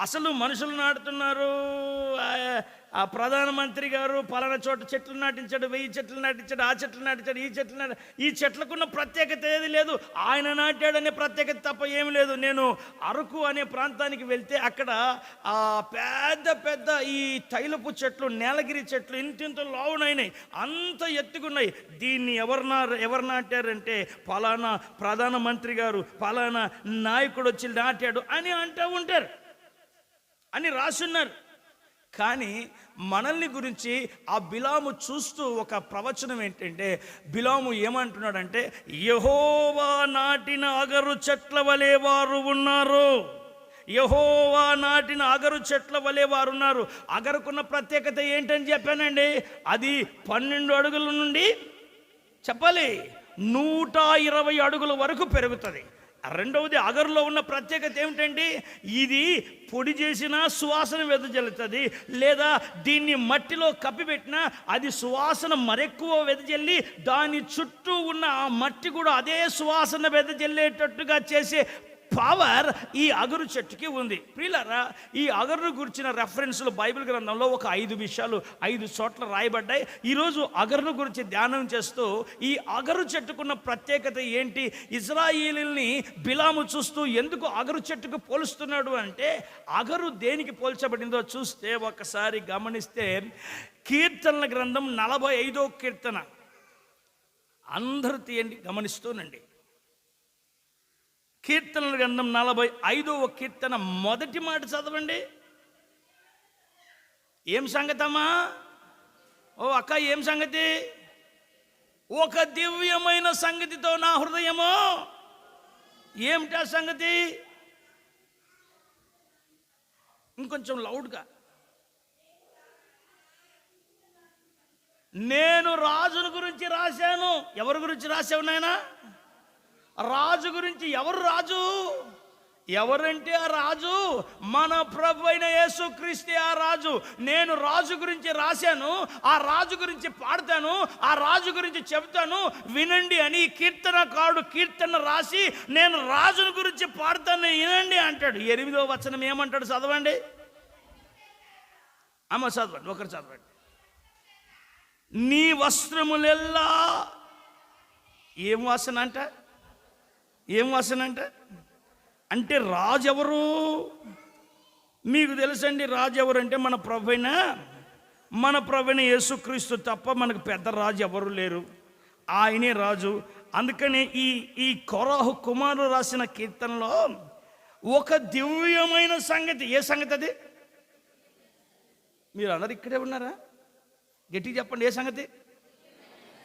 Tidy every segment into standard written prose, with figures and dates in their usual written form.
అసలు మనుషులు నాటుతున్నారు. ఆ ప్రధానమంత్రి గారు పలానా చోట చెట్లు నాటించాడు, 1000 చెట్లు నాటించాడు, ఆ చెట్లు నాటించాడు, ఈ చెట్లు ఈ చెట్లకున్న ప్రత్యేకత ఏది లేదు. ఆయన నాటాడనే ప్రత్యేకత తప్ప ఏమి లేదు. నేను అరకు అనే ప్రాంతానికి వెళ్తే అక్కడ ఆ పెద్ద పెద్ద ఈ తైలపు చెట్లు, నీలగిరి చెట్లు ఇంతింత లావునైనాయి, అంత ఎత్తుకున్నాయి. దీన్ని ఎవరు నాటారంటే పలానా ప్రధానమంత్రి గారు, పలానా నాయకుడు వచ్చి నాటాడు అని అంటూ ఉంటారు, అని రాసున్నారు. కానీ మనల్ని గురించి ఆ బిలాము చూస్తూ ఒక ప్రవచనం ఏంటంటే, బిలాము ఏమంటున్నాడంటే, యెహోవా నాటిన అగరు చెట్ల వలె వారు ఉన్నారు. యెహోవా నాటిన అగరు చెట్ల వలె వారు ఉన్నారు. అగరుకున్న ప్రత్యేకత ఏంటని చెప్పానండి. అది 12 అడుగుల నుండి చెప్పాలి 120 అడుగుల వరకు పెరుగుతుంది. రెండవది, అగరులో ఉన్న ప్రత్యేకత ఏమిటండి, ఇది పొడి చేసినా సువాసన వెదజల్లుతుంది, లేదా దీన్ని మట్టిలో కప్పిపెట్టినా అది సువాసన మరెక్కువ వెదజల్లి దాని చుట్టూ ఉన్న ఆ మట్టి కూడా అదే సువాసన వెదజల్లేటట్టుగా చేసే పవర్ ఈ అగరు చెట్టుకి ఉంది. ప్రియులారా, ఈ అగరును గురించిన రెఫరెన్స్లు బైబిల్ గ్రంథంలో ఒక 5 విషయాలు 5 చోట్ల రాయబడ్డాయి. ఈరోజు అగరును గురించి ధ్యానం చేస్తూ ఈ అగరు చెట్టుకున్న ప్రత్యేకత ఏంటి, ఇజ్రాయేలీల్ని బిలాము చూస్తూ ఎందుకు అగరు చెట్టుకు పోలుస్తున్నాడు అంటే, అగరు దేనికి పోల్చబడిందో చూస్తే ఒకసారి గమనిస్తే, కీర్తనల గ్రంథం 45వ కీర్తన అందరూ తీయండి, గమనిస్తూనండి. కీర్తనల గ్రంథం 45వ కీర్తన మొదటి మాట చదవండి. ఏం సంగతమ్మా? ఓ అక్క, ఏం సంగతి? ఒక దివ్యమైన సంగతితో నా హృదయమో. ఏమిటా సంగతి? ఇంకొంచెం లౌడ్గా. నేను రాజును గురించి రాశాను. ఎవరి గురించి రాశావు నాయనా? రాజు గురించి. ఎవరు రాజు? ఎవరంటే ఆ రాజు మన ప్రభు అయిన యేసుక్రీస్తే ఆ రాజు. నేను రాజు గురించి రాశాను, ఆ రాజు గురించి పాడతాను, ఆ రాజు గురించి చెబుతాను, వినండి అని కీర్తనకారుడు కీర్తన రాసి నేను రాజుని గురించి పాడతాను వినండి అంటాడు. 8వ వచనం ఏమంటాడు చదవండి అమ్మ, చదవండి, ఒకరు చదవండి. నీ వస్త్రములెల్లా ఏం వాసన అంట? ఏం వాసన అంట? అంటే రాజు ఎవరు మీకు తెలుసండి? రాజు ఎవరు అంటే మన ప్రభువైన యేసుక్రీస్తు తప్ప మనకు పెద్ద రాజు ఎవరు లేరు. ఆయనే రాజు. అందుకని ఈ కొరాహు కుమారుడు రాసిన కీర్తనలో ఒక దివ్యమైన సంగతి. ఏ సంగతి అది? మీరు అందరు ఇక్కడే ఉన్నారా? గట్టిగా చెప్పండి, ఏ సంగతి?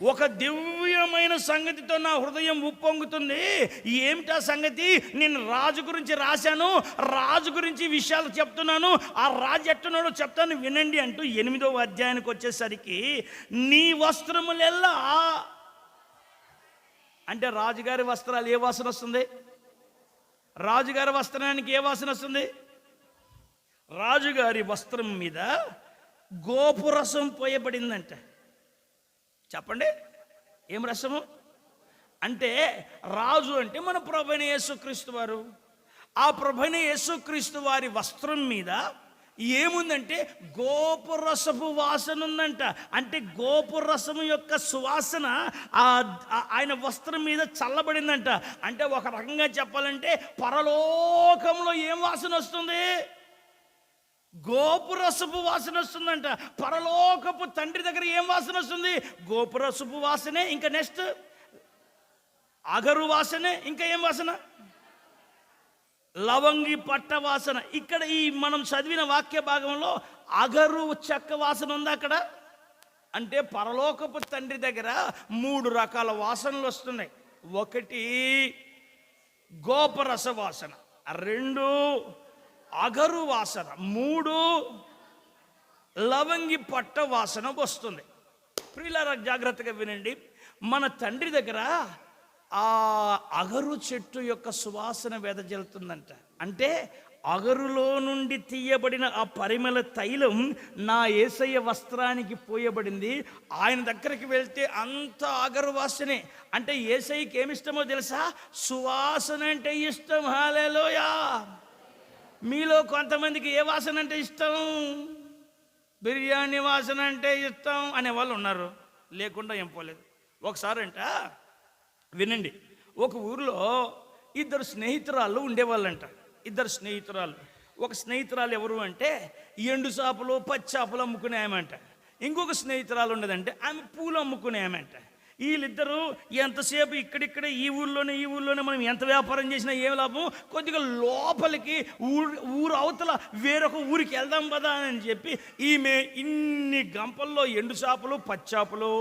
ఒక దివ్యమైన సంగతితో నా హృదయం ఉప్పొంగుతుంది. ఏమిటా సంగతి? నేను రాజు గురించి రాశాను, రాజు గురించి విషయాలు చెప్తున్నాను, ఆ రాజు ఎట్టున్నాడో చెప్తాను వినండి అంటూ 8వ అధ్యాయానికి వచ్చేసరికి నీ వస్త్రములెల్లా అంటే రాజుగారి వస్త్రాలు ఏ వాసన వస్తుంది? రాజుగారి వస్త్రానికి ఏ వాసన వస్తుంది? రాజుగారి వస్త్రం మీద గోపురసం పోయబడిందంట. చెప్పండి, ఏం రసము? అంటే రాజు అంటే మన ప్రభువైన యేసుక్రీస్తు వారు. ఆ ప్రభువైన యేసుక్రీస్తు వారి వస్త్రం మీద ఏముందంటే గోపురసపు వాసన ఉందంట. అంటే గోపురసము యొక్క సువాసన ఆయన వస్త్రం మీద చల్లబడిందంట. అంటే ఒక రకంగా చెప్పాలంటే పరలోకంలో ఏం వాసన వస్తుంది? గోపురసపు వాసన వస్తుందంట. పరలోకపు తండ్రి దగ్గర ఏం వాసన వస్తుంది? గోపురసపు వాసనే. ఇంకా నెక్స్ట్ అగరు వాసనే. ఇంకా ఏం వాసన? లవంగి పట్ట వాసన. ఇక్కడ ఈ మనం చదివిన వాక్య భాగంలో అగరు చెక్క వాసన ఉంది అక్కడ. అంటే పరలోకపు తండ్రి దగ్గర 3 రకాల వాసనలు వస్తున్నాయి. 1 గోపురస వాసన, 2 అగరు వాసన, 3 లవంగి పట్ట వాసన వస్తుంది. ప్రియులారా, జాగ్రత్తగా వినండి. మన తండ్రి దగ్గర ఆ అగరు చెట్టు యొక్క సువాసన వెదజల్లుతుందంట. అంటే అగరులో నుండి తీయబడిన ఆ పరిమళ తైలం నా యేసయ్య వస్త్రానికి పోయబడింది. ఆయన దగ్గరికి వెళ్తే అంత అగరు వాసనే. అంటే యేసయ్యకి ఏమిష్టమో తెలుసా? సువాసన అంటే ఇష్టం. హల్లెలూయా. మీలో కొంతమందికి ఏ వాసన అంటే ఇష్టం? బిర్యానీ వాసన అంటే ఇష్టం అనే వాళ్ళు ఉన్నారు, లేకుండా ఏం పోలేదు. ఒకసారి అంట వినండి, ఒక ఊరిలో ఇద్దరు స్నేహితురాళ్ళు ఉండేవాళ్ళంట. ఇద్దరు స్నేహితురాళ్ళు. ఒక స్నేహితురాలు ఎవరు అంటే ఎండు చేపలు పచ్చి చేపలు అమ్ముకునే ఆమె అంట. ఇంకొక స్నేహితురాలు ఉండదంటే ఆమె పూలు అమ్ముకునే ఆమె అంట. వీళ్ళిద్దరూ ఎంతసేపు ఇక్కడిక్కడే ఈ ఊళ్ళోనే మనం ఎంత వ్యాపారం చేసినా ఏం లాభం, కొద్దిగా లోపలికి ఊరు అవతల వేరొక ఊరికి వెళ్దాం కదా అని చెప్పి ఈమె ఇన్ని గంపల్లో ఎండు చేపలు పచ్చి చేపలు,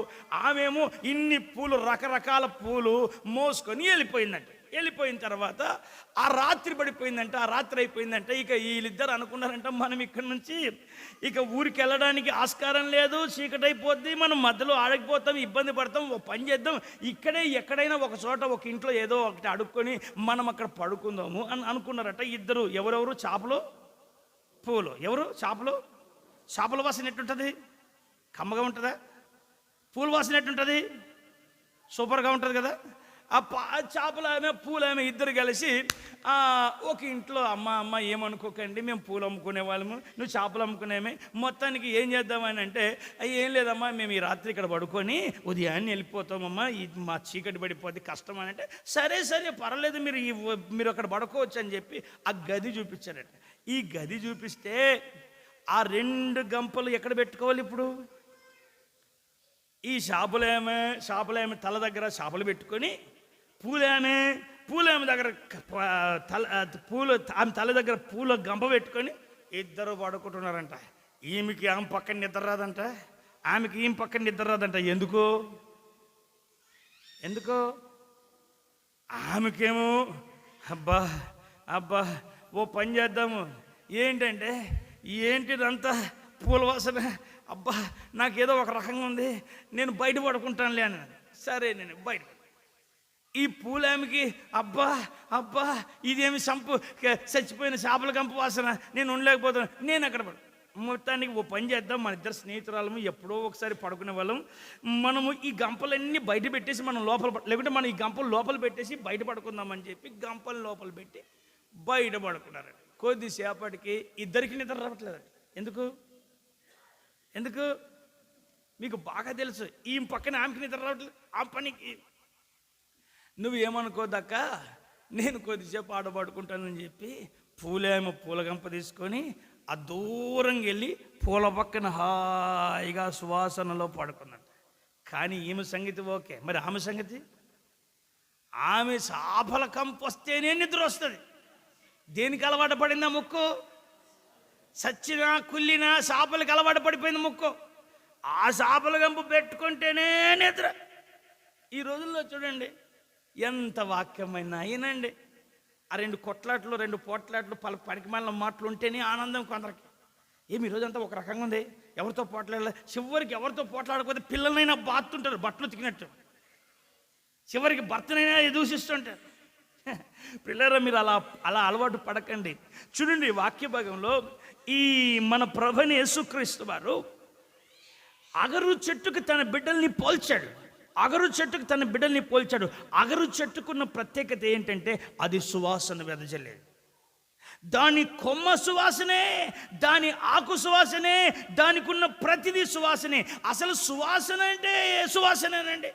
ఆమెమో ఇన్ని పూలు రకరకాల పూలు మోసుకొని వెళ్ళిపోయిందంట. వెళ్ళిపోయిన తర్వాత ఆ రాత్రి పడిపోయిందంట. ఆ రాత్రి అయిపోయిందంట. ఇక వీళ్ళిద్దరు అనుకున్నారంట, మనం ఇక్కడ నుంచి ఇక ఊరికి వెళ్ళడానికి ఆస్కారం లేదు, చీకటి అయిపోద్ది, మనం మధ్యలో ఆడకపోతాం, ఇబ్బంది పడతాం, ఓ పని చేద్దాం, ఇక్కడే ఎక్కడైనా ఒక చోట ఒక ఇంట్లో ఏదో ఒకటి అడుక్కొని మనం అక్కడ పడుకుందాము అని అనుకున్నారట ఇద్దరు. ఎవరెవరు? చేపలు పూలు. ఎవరు? చేపల వాసన ఎట్టుంటుంది? కమ్మగా ఉంటుందా? పూల వాసన ఎట్టుంటుంది? సూపర్గా ఉంటుంది కదా. ఆ చేపలు ఆమె పూలు ఆమె ఇద్దరు కలిసి ఒక ఇంట్లో, అమ్మ ఏమనుకోకండి, మేము పూలు అమ్ముకునే వాళ్ళము, నువ్వు చేపలు అమ్ముకునేమే, మొత్తానికి ఏం చేద్దామని అంటే, ఏం లేదమ్మా, మేము ఈ రాత్రి ఇక్కడ పడుకొని ఉదయాన్నే వెళ్ళిపోతామమ్మా, మా చీకటి పడిపోద్ది, కష్టం అని అంటే, సరే పర్వాలేదు, మీరు అక్కడ పడుకోవచ్చు అని చెప్పి ఆ గది చూపించారట. ఈ గది చూపిస్తే ఆ 2 గంపలు ఎక్కడ పెట్టుకోవాలి ఇప్పుడు? ఈ చేపలేమే తల దగ్గర చేపలు పెట్టుకొని, పూలేమే దగ్గర ఆమె తల దగ్గర పూల గంప పెట్టుకొని ఇద్దరు పడుకుంటున్నారంట. ఈమెకి ఆమె పక్కన నిద్ర రాదంట, ఆమెకి ఈమె పక్కన నిద్ర రాదంట. ఎందుకో ఆమెకేమో అబ్బా ఓ పని చేద్దాము, ఏంటిదంతా పూల వాసన, అబ్బా నాకేదో ఒక రకంగా ఉంది, నేను బయట పడుకుంటానులే అని. సరే నేను బయట, ఈ పూలామికి అబ్బా ఇదేమి చచ్చిపోయిన చేపల గంప వాసన, నేను ఉండలేకపోతాను, నేను అక్కడ మొత్తానికి ఓ పని చేద్దాం, మన ఇద్దరు స్నేహితురాలము ఎప్పుడో ఒకసారి పడుకునే వాళ్ళం, మనము ఈ గంపలన్నీ బయట పెట్టేసి మనం లేకుంటే మనం ఈ గంపలు లోపల పెట్టేసి బయట పడుకుందామని చెప్పి గంపలు లోపల పెట్టి బయట పడుకున్నారు. కొద్దిసేపటికి ఇద్దరికి నిద్ర రావట్లేదండి. ఎందుకు మీకు బాగా తెలుసు, ఈ పక్కన ఆమెకి నిద్ర రావట్లేదు. ఆ పనికి నువ్వేమనుకోదక్క, నేను కొద్దిసేపు ఆడబడుకుంటానని చెప్పి పూల గంప తీసుకొని ఆ దూరంగా వెళ్ళి పూల పక్కన హాయిగా సువాసనలో పడుకున్నాడు. కానీ ఈమె సంగతి ఓకే, మరి ఆమె సంగతి, ఆమె చేపల కంప వస్తేనే నిద్ర వస్తుంది. దేనికి అలవాటు పడిందా ముక్కు? సచ్చినా కుళ్ళినా చేపలకి అలవాటు పడిపోయింది ముక్కు. ఆ చేపల గంపు పెట్టుకుంటేనే నిద్ర. ఈ రోజుల్లో చూడండి ఎంత వాక్యమైనా అయినండి, ఆ 2 కొట్లాట్లు 2 పోట్లాట్లు పనికిమాలిన మాటలు ఉంటేనే ఆనందం కొందరికి. ఏమి ఈరోజంతా ఒక రకంగా ఉంది, ఎవరితో పోట్లాడలే, చివరికి ఎవరితో పోట్లాడకపోతే పిల్లలైనా బాతుంటారు, బట్టలు ఉతికినట్టు, చివరికి భర్తనైనా దూషిస్తుంటారు. పిల్లరా మీరు అలా అలవాటు పడకండి. చూడండి వాక్య భాగంలో ఈ మన ప్రభుని యేసుక్రీస్తు వారు అగరు చెట్టుకు తన బిడ్డల్ని పోల్చాడు. అగరు చెట్టుకున్న ప్రత్యేకత ఏంటంటే అది సువాసన వెదజల్లేది. దాని కొమ్మ సువాసనే, దాని ఆకు సువాసనే, దానికి ఉన్న ప్రతిదీ సువాసనే. అసలు సువాసన అంటే సువాసనేనండి.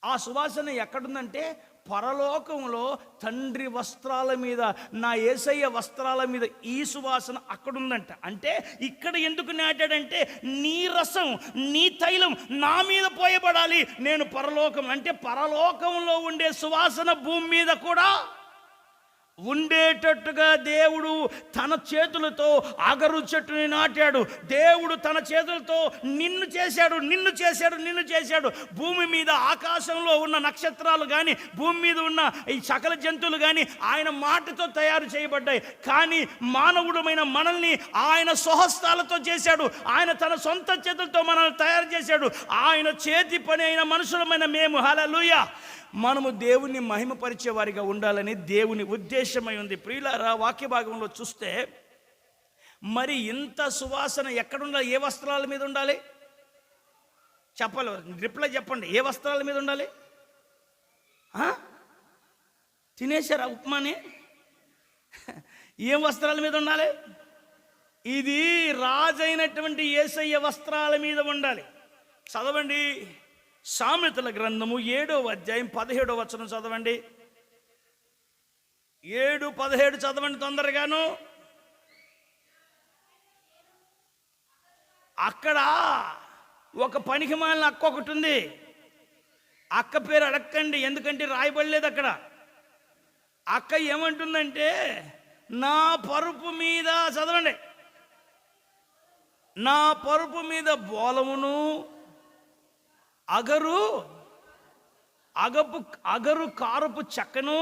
ఆ సువాసన ఎక్కడుందంటే పరలోకంలో తండ్రి వస్త్రాల మీద, నా యేసయ్య వస్త్రాల మీద ఈ సువాసన అక్కడుందంట. అంటే ఇక్కడ ఎందుకు నాటాడంటే నీ రసం, నీ తైలం నా మీద పోయబడాలి. నేను పరలోకం అంటే పరలోకంలో ఉండే సువాసన భూమి మీద కూడా ఉండేటట్టుగా దేవుడు తన చేతులతో అగరు చెట్టుని నాటాడు. దేవుడు తన చేతులతో నిన్ను చేశాడు. భూమి మీద ఆకాశంలో ఉన్న నక్షత్రాలు కానీ, భూమి మీద ఉన్న ఈ సకల జంతువులు కానీ ఆయన మాటతో తయారు చేయబడ్డాయి. కానీ మానవుడమైన మనల్ని ఆయన స్వహస్తాలతో చేశాడు. ఆయన తన సొంత చేతులతో మనల్ని తయారు చేశాడు. ఆయన చేతి పని అయిన మనుషులమైన మేము, హల్లెలూయా, మనము దేవుని మహిమపరిచే వారిగా ఉండాలని దేవుని ఉద్దేశమై ఉంది. ప్రియులారా, వాక్య భాగంలో చూస్తే మరి ఇంత సువాసన ఎక్కడుండాలి? ఏ వస్త్రాల మీద ఉండాలి చెప్పాలి, రిప్లై చెప్పండి. ఏ వస్త్రాల మీద ఉండాలి? తినేశారా ఉప్మాని? ఏం వస్త్రాల మీద ఉండాలి? ఇది రాజైనటువంటి యేసయ్య వస్త్రాల మీద ఉండాలి. చదవండి, సామెతల గ్రంథము 7వ అధ్యాయం 17వ వచనం చదవండి. 7:17 చదవండి తొందరగాను. అక్కడ ఒక పనికిమాలిన అక్క ఒకటి ఉంది. అక్క పేరు అడక్కండి, ఎందుకంటే రాయబడలేదు అక్కడ. అక్క ఏమంటుందంటే, నా పరుపు మీద, చదవండి, నా పరుపు మీద బోలమును అగరు కారపు చెక్కను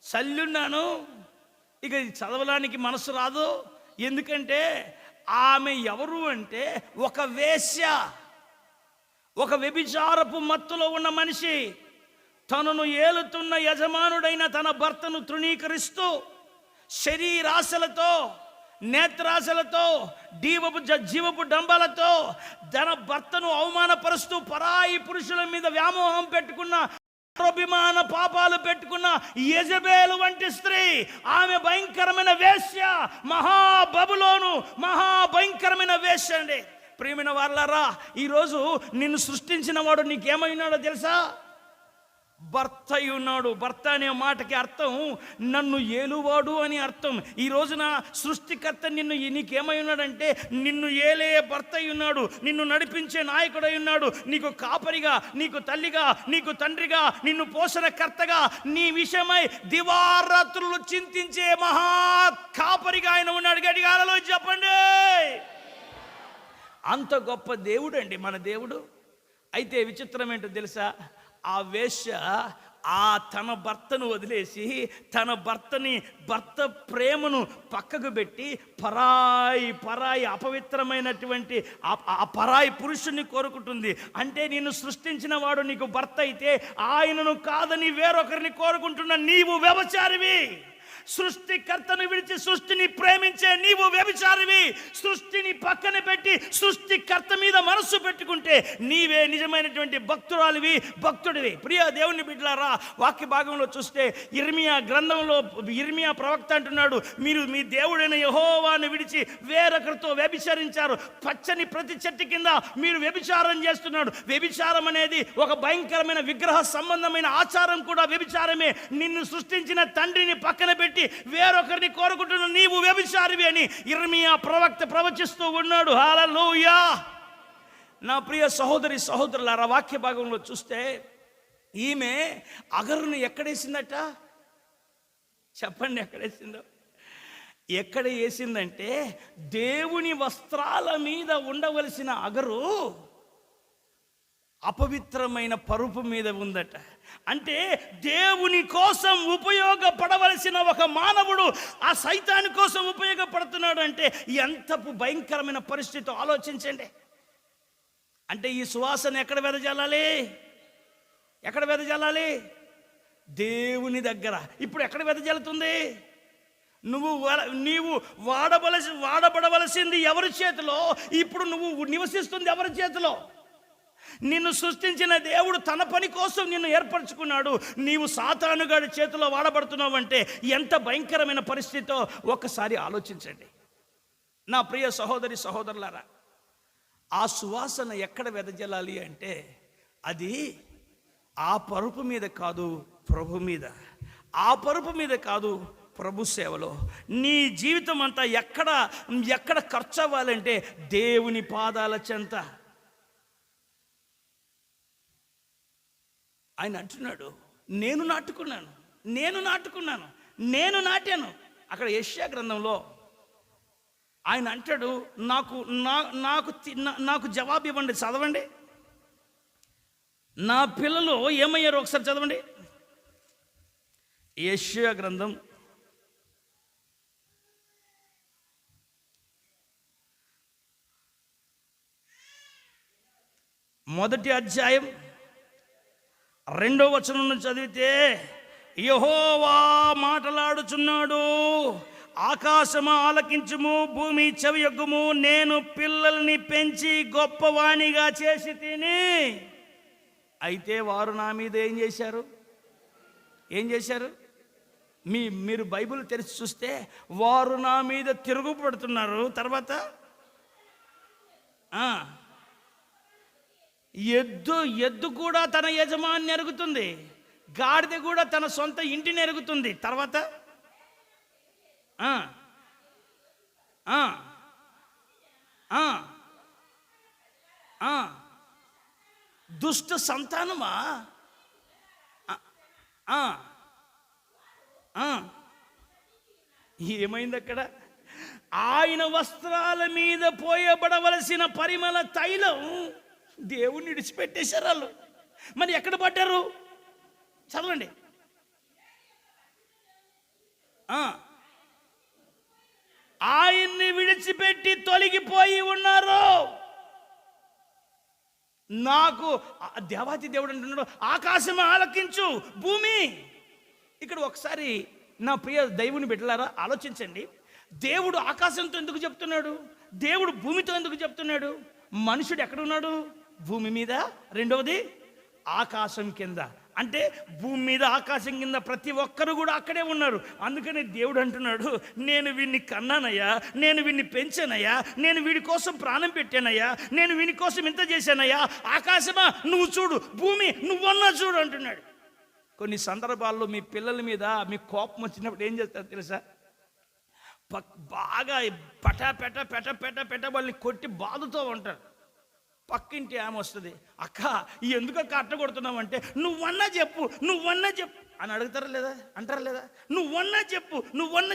చల్లున్నాను. ఇక చదవడానికి మనసు రాదు. ఎందుకంటే ఆమె ఎవరు అంటే ఒక వేశ్య, ఒక వ్యభిచారపు మత్తులో ఉన్న మనిషి. తనను ఏలుతున్న యజమానుడైన తన భర్తను తృణీకరిస్తూ శరీరాశలతో, నేత్రాశలతో, జీవపు డంబాలతో తన భర్తను అవమానపరుస్తూ పరాయి పురుషుల మీద వ్యామోహం పెట్టుకున్న, అభిమాన పాపాలు పెట్టుకున్న యెజబెలు వంటి స్త్రీ. ఆమె భయంకరమైన వేశ్య, మహాబబులోను, మహాభయంకరమైన వేశ్య అండి. ప్రియమైన వాళ్ళారా, ఈరోజు నిన్ను సృష్టించిన వాడు నీకేమైనాడో తెలుసా? భర్త అయి ఉన్నాడు. భర్త అనే మాటకి అర్థం నన్ను ఏలువాడు అని అర్థం. ఈ రోజున సృష్టికర్త నీకేమై ఉన్నాడంటే నిన్ను ఏలే భర్త అయి ఉన్నాడు, నిన్ను నడిపించే నాయకుడు అయి ఉన్నాడు, నీకు కాపరిగా, నీకు తల్లిగా, నీకు తండ్రిగా, నిన్ను పోషణకర్తగా, నీ విషయమై దివారాత్రులు చింతించే మహా కాపరిగా ఆయన ఉన్నాడు. గట్టిగా హల్లెలూయా చెప్పండి. అంత గొప్ప దేవుడు అండి మన దేవుడు. అయితే విచిత్రం ఏంటో తెలుసా? ఆ వేశ్య తన భర్తను వదిలేసి, తన భర్త ప్రేమను పక్కకు పెట్టి పరాయి అపవిత్రమైనటువంటి ఆ పరాయి పురుషుణ్ణి కోరుకుంటుంది. అంటే నిన్ను సృష్టించిన వాడు నీకు భర్త అయితే ఆయనను కాదని వేరొకరిని కోరుకుంటున్న నీవు వ్యభిచారివి. సృష్టికర్తను విడిచి సృష్టిని ప్రేమించే నీవు వ్యభిచారివి. సృష్టిని పక్కన పెట్టి సృష్టికర్త మీద మనస్సు పెట్టుకుంటే నీవే నిజమైనటువంటి భక్తురాలివి, భక్తుడివి. ప్రియ దేవుని బిడ్డలారా, వాక్య భాగంలో చూస్తే ఇర్మియా గ్రంథంలో ఇర్మియా ప్రవక్త అంటున్నాడు, మీరు మీ దేవుడైన యెహోవాను విడిచి వేరొకరితో వ్యభిచరించారు. పచ్చని ప్రతి చెట్టు కింద మీరు వ్యభిచారం చేస్తున్నాడు. వ్యభిచారం అనేది ఒక భయంకరమైన విగ్రహ సంబంధమైన ఆచారం కూడా వ్యభిచారమే. నిన్ను సృష్టించిన తండ్రిని పక్కన పెట్టి వేరొకరిని కోరుకుంటున్న నీవు వ్యభిచారివి అని ఇర్మియా ప్రవక్త ప్రవచిస్తూ ఉన్నాడు. హల్లెలూయా. నా ప్రియ సహోదరి సహోదరులారా, వాక్య భాగంలో చూస్తే ఈమె అగరుని ఎక్కడేసిందట? చెప్పండి, ఎక్కడేసిందో? ఎక్కడ వేసిందంటే దేవుని వస్త్రాల మీద ఉండవలసిన అగరు అపవిత్రమైన పరుపు మీద ఉందట. అంటే దేవుని కోసం ఉపయోగపడవలసిన ఒక మానవుడు ఆ సైతాని కోసం ఉపయోగపడుతున్నాడు అంటే ఎంత భయంకరమైన పరిస్థితి ఆలోచించండి. అంటే ఈ సువాసన ఎక్కడ వెదజల్లాలి? ఎక్కడ వెదజల్లాలి? దేవుని దగ్గర. ఇప్పుడు ఎక్కడ వెదజల్లుతుంది? నీవు వాడబడవలసింది ఎవరి చేతిలో? ఇప్పుడు నువ్వు నివసిస్తుంది ఎవరి చేతిలో? నిన్ను సృష్టించిన దేవుడు తన పని కోసం నిన్ను ఏర్పరచుకున్నాడు. నీవు సాతానుగాడి చేతిలో వాడబడుతున్నావు అంటే ఎంత భయంకరమైన పరిస్థితితో ఒక్కసారి ఆలోచించండి. నా ప్రియ సహోదరి సహోదరులారా, ఆ సువాసన ఎక్కడ వెదజల్లాలి అంటే అది ఆ పరుపు మీద కాదు, ప్రభు మీద. ఆ పరుపు మీద కాదు, ప్రభు సేవలో. నీ జీవితం అంతా ఎక్కడ ఖర్చు అవ్వాలంటే దేవుని పాదాల చెంత. ఆయన అంటున్నాడు, నేను నాటాను. అక్కడ యెషయా గ్రంథంలో ఆయన అంటాడు, నాకు జవాబు ఇవ్వండి. చదవండి, నా పిల్లలు ఏమయ్యారు ఒకసారి చదవండి. యెషయా గ్రంథం 1వ అధ్యాయం 2వ వచనం నుంచి చదివితే, యెహోవా మాటలాడుచున్నాడు, ఆకాశమా ఆలకించుము, భూమి చెవియొగ్గుము, నేను పిల్లల్ని పెంచి గొప్పవాణిగా చేసి తిని. అయితే వారు నా మీద ఏం చేశారు? మీరు బైబిల్ తెరిచి చూస్తే వారు నా మీద తిరుగుపడుతున్నారు. తర్వాత ఎద్దు కూడా తన యజమాని ఎరుగుతుంది, గాడిద కూడా తన సొంత ఇంటిని ఎరుగుతుంది. తర్వాత దుష్ట సంతానమా, ఏమైంది అక్కడ? ఆయన వస్త్రాల మీద పోయబడవలసిన పరిమళ తైలం దేవుణ్ణి విడిచిపెట్టేశారు వాళ్ళు. మరి ఎక్కడ పడ్డారు? చదవండి. ఆయన్ని విడిచిపెట్టి తొలగిపోయి ఉన్నారు. నాకు దేవాతి దేవుడు అంటున్నాడు, ఆకాశం ఆలకించు, భూమి. ఇక్కడ ఒకసారి నా ప్రియ దైవుని బిడ్డలారా ఆలోచించండి. దేవుడు ఆకాశంతో ఎందుకు చెప్తున్నాడు? దేవుడు భూమితో ఎందుకు చెప్తున్నాడు? మనుషుడు ఎక్కడున్నాడు? భూమి మీద. రెండవది ఆకాశం కింద. అంటే భూమి మీద ఆకాశం కింద ప్రతి ఒక్కరు కూడా అక్కడే ఉన్నారు. అందుకని దేవుడు అంటున్నాడు, నేను వీడిని కన్నానయ్యా, నేను వీడిని పెంచానయ్యా, నేను వీడి కోసం ప్రాణం పెట్టానయ్యా, నేను వీడి కోసం ఇంత చేశానయ్యా. ఆకాశమా నువ్వు చూడు, భూమి నువ్వన్నా చూడు అంటున్నాడు. కొన్ని సందర్భాల్లో మీ పిల్లల మీద మీ కోపం వచ్చినప్పుడు ఏం చేస్తారు తెలుసా? బాగా పటా పెట పెట పెట పెట వాళ్ళని కొట్టి బాధతో ఉంటారు. పక్కింటి ఆమె వస్తుంది, అక్క ఎందుకక్క అట్ట కొడుతున్నావంటే, నువ్వన్నా చెప్పు అని అడుగుతారా లేదా? అంటారా లేదా? నువ్వన్నా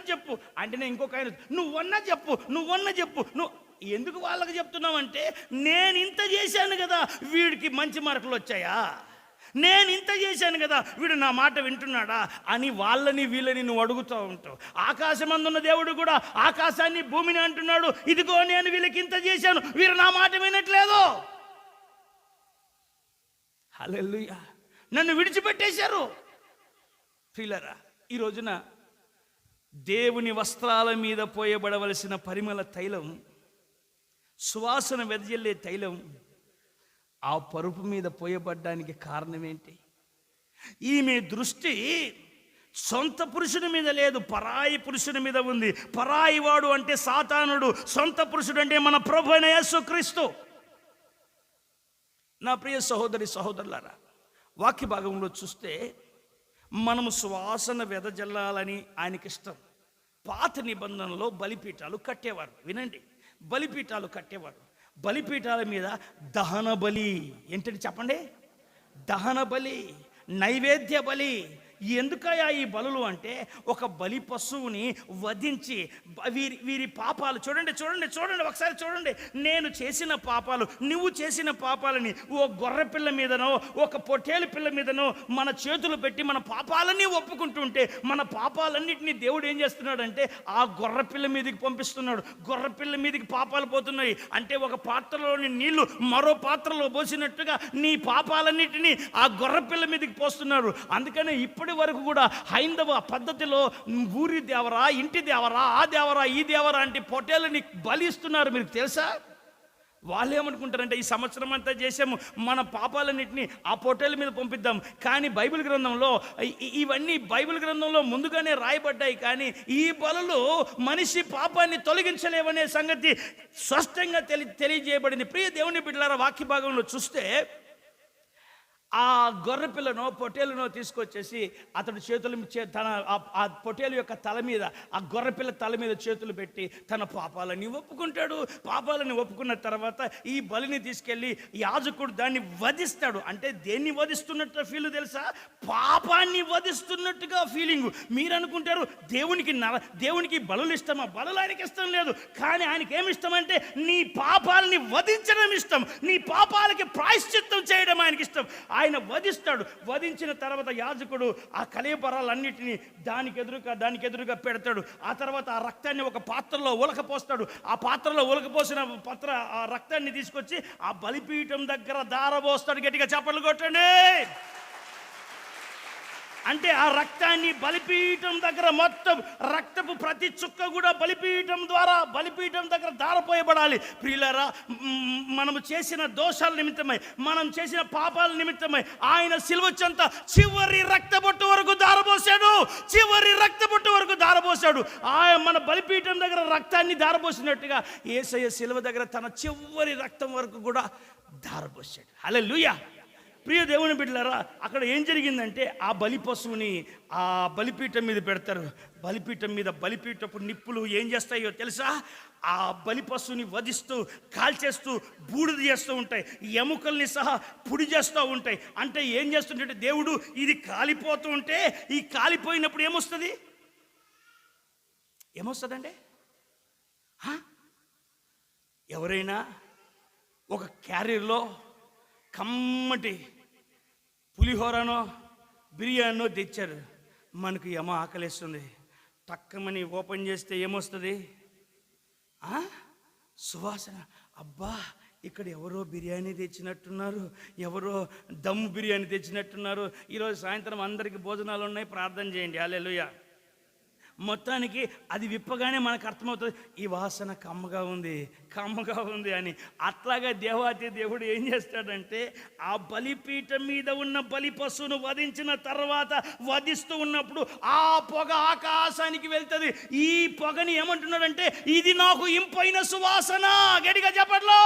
చెప్పు అంటే ఇంకొక ఆయన నువ్వన్నా చెప్పు నువ్వు ఎందుకు వాళ్ళకి చెప్తున్నావంటే, నేను ఇంత చేశాను కదా వీడికి మంచి మార్కులు వచ్చాయా, నేను ఇంత చేశాను కదా వీడు నా మాట వింటున్నాడా అని వాళ్ళని వీళ్ళని నువ్వు అడుగుతూ ఉంటావు. ఆకాశమందున్న దేవుడు కూడా ఆకాశాన్ని భూమిని అంటున్నాడు, ఇదిగో నేను వీళ్ళకి ఇంత చేశాను, వీరు నా మాట వినట్లేదు. హల్లెలూయా. నన్ను విడిచిపెట్టేశారు. ప్రియులారా, ఈ రోజున దేవుని వస్త్రాల మీద పోయబడవలసిన పరిమళ తైలం, సువాసన వెదజల్లే తైలం ఆ పరుపు మీద పోయబడ్డానికి కారణం ఏంటి? ఈమె దృష్టి సొంత పురుషుని మీద లేదు, పరాయి పురుషుని మీద ఉంది. పరాయి వాడు అంటే సాతానుడు, సొంత పురుషుడు అంటే మన ప్రభువైన యేసుక్రీస్తు. నా ప్రియ సహోదరి సహోదరులారా, వాక్య భాగంలో చూస్తే మనము సువాసన వెదజల్లాలని ఆయనకి ఇష్టం. పాత నిబంధనలో బలిపీఠాలు కట్టేవారు. వినండి, బలిపీఠాలు కట్టేవారు. బలిపీఠాల మీద దహన బలి, ఏంటంటే చెప్పండి, దహన బలి, నైవేద్య బలి. ఎందుకయ్యా ఈ బలులు అంటే, ఒక బలి పశువుని వధించి వీరి పాపాలు చూడండి ఒకసారి చూడండి. నేను చేసిన పాపాలు, నువ్వు చేసిన పాపాలని ఓ గొర్రె పిల్ల మీదనో ఒక పొట్టేలు పిల్ల మీదనో మన చేతులు పెట్టి మన పాపాలన్నీ ఒప్పుకుంటుంటే, మన పాపాలన్నింటినీ దేవుడు ఏం చేస్తున్నాడంటే ఆ గొర్రె పిల్ల మీదకి పంపిస్తున్నాడు. గొర్రె పిల్ల మీదకి పాపాలు పోతున్నాయి అంటే, ఒక పాత్రలోని నీళ్లు మరో పాత్రలో పోసినట్టుగా నీ పాపాలన్నింటినీ ఆ గొర్రె పిల్ల మీదకి పోస్తున్నారు. అందుకనే ఇప్పటి వరకు కూడా హైందవ పద్ధతిలో ఊరి దేవరా, ఇంటి దేవరా, ఆ దేవరా, ఈ దేవరా అంటే పొట్టేళ్ళని బలిస్తున్నారు. మీకు తెలుసా? వాళ్ళు ఏమనుకుంటారంటే, ఈ సంవత్సరం అంతా చేసాము, మన పాపాలన్నింటినీ ఆ పొట్టేల మీద పంపిద్దాం. కానీ బైబిల్ గ్రంథంలో ఇవన్నీ బైబిల్ గ్రంథంలో ముందుగానే రాయబడ్డాయి. కానీ ఈ బలులు మనిషి పాపాన్ని తొలగించలేవనే సంగతి స్పష్టంగా తెలియజేయబడింది. ప్రియ దేవుని బిడ్డలారా, వాక్య భాగంలో చూస్తే ఆ గొర్రె పిల్లను పొట్టేలునో తీసుకొచ్చేసి అతడు చేతులు తన ఆ పొట్టేలు యొక్క తల మీద, ఆ గొర్రె పిల్ల తల మీద చేతులు పెట్టి తన పాపాలని ఒప్పుకుంటాడు. పాపాలని ఒప్పుకున్న తర్వాత ఈ బలిని తీసుకెళ్ళి యాజకుడు దాన్ని వధిస్తాడు. అంటే దేన్ని వధిస్తున్నట్టు ఫీల్ తెలుసా? పాపాన్ని వధిస్తున్నట్టుగా ఫీలింగ్. మీరు అనుకుంటారు దేవునికి బలులు ఇష్టమా? బలులు ఆయనకి ఇష్టం లేదు. కానీ ఆయనకి ఏమి ఇష్టం అంటే నీ పాపాలని వధించడం ఇష్టం, నీ పాపాలకి ప్రాయశ్చిత్తం చేయడం ఆయనకి ఇష్టం. ఆయన వధిస్తాడు. వధించిన తర్వాత యాజకుడు ఆ కళేబరాలన్నిటినీ దానికి ఎదురుగా పెడతాడు. ఆ తర్వాత ఆ రక్తాన్ని ఒక పాత్రలో ఉలకపోస్తాడు. ఆ పాత్రలో ఉలకపోసిన ఆ రక్తాన్ని తీసుకొచ్చి ఆ బలిపీఠం దగ్గర దారబోస్తాడు. గట్టిగా చప్పట్లు కొట్టండి. అంటే ఆ రక్తాన్ని బలిపీఠం దగ్గర మొత్తం రక్తపు ప్రతి చుక్క కూడా బలిపీఠం దగ్గర ధారపోయబడాలి. ప్రియులారా, మనము చేసిన దోషాల నిమిత్తమై, మనం చేసిన పాపాల నిమిత్తమై ఆయన సిలువ చెంత చివరి రక్తబొట్టు వరకు ధారపోసాడు. ఆయన మన బలిపీఠం దగ్గర రక్తాన్ని ధారపోసినట్టుగా యేసయ్య సిలువ దగ్గర తన చివరి రక్తం వరకు కూడా ధారపోసాడు. హల్లెలూయా. ప్రియ దేవుని బిడ్డలారా, అక్కడ ఏం జరిగిందంటే ఆ బలి పశువుని ఆ బలిపీఠం మీద పెడతారు. బలిపీఠం మీద బలిపీఠపు నిప్పులు ఏం చేస్తాయో తెలుసా? ఆ బలి పశువుని వధిస్తూ, కాల్చేస్తూ, బూడిద చేస్తూ ఉంటాయి. ఎముకల్ని సహా పుడి చేస్తూ ఉంటాయి. అంటే ఏం చేస్తుంటే దేవుడు ఇది కాలిపోతూ ఉంటే, ఈ కాలిపోయినప్పుడు ఏమొస్తుందండి? ఎవరైనా ఒక క్యారియర్లో కమ్మటి పులిహోరనో బిర్యానో తెచ్చారు. మనకు ఆకలేస్తుంది. టక్కమని ఓపెన్ చేస్తే ఏమొస్తుంది? సువాసన. అబ్బా, ఇక్కడ ఎవరో బిర్యానీ తెచ్చినట్టున్నారు, ఎవరో దమ్ము బిర్యానీ తెచ్చినట్టున్నారు. ఈరోజు సాయంత్రం అందరికీ భోజనాలు ఉన్నాయి, ప్రార్థన చేయండి. హల్లెలూయా. మొత్తానికి అది విప్పగానే మనకు అర్థమవుతుంది, ఈ వాసన కమ్మగా ఉంది అని. అట్లాగా దేవాతి దేవుడు ఏం చేస్తాడంటే, ఆ బలిపీఠం మీద ఉన్న బలి పశువును వధించిన తర్వాత వధిస్తూ ఉన్నప్పుడు ఆ పొగ ఆకాశానికి వెళ్తుంది. ఈ పొగని ఏమంటున్నాడంటే, ఇది నాకు ఇంపైన సువాసన. గట్టిగా చెప్పట్లో.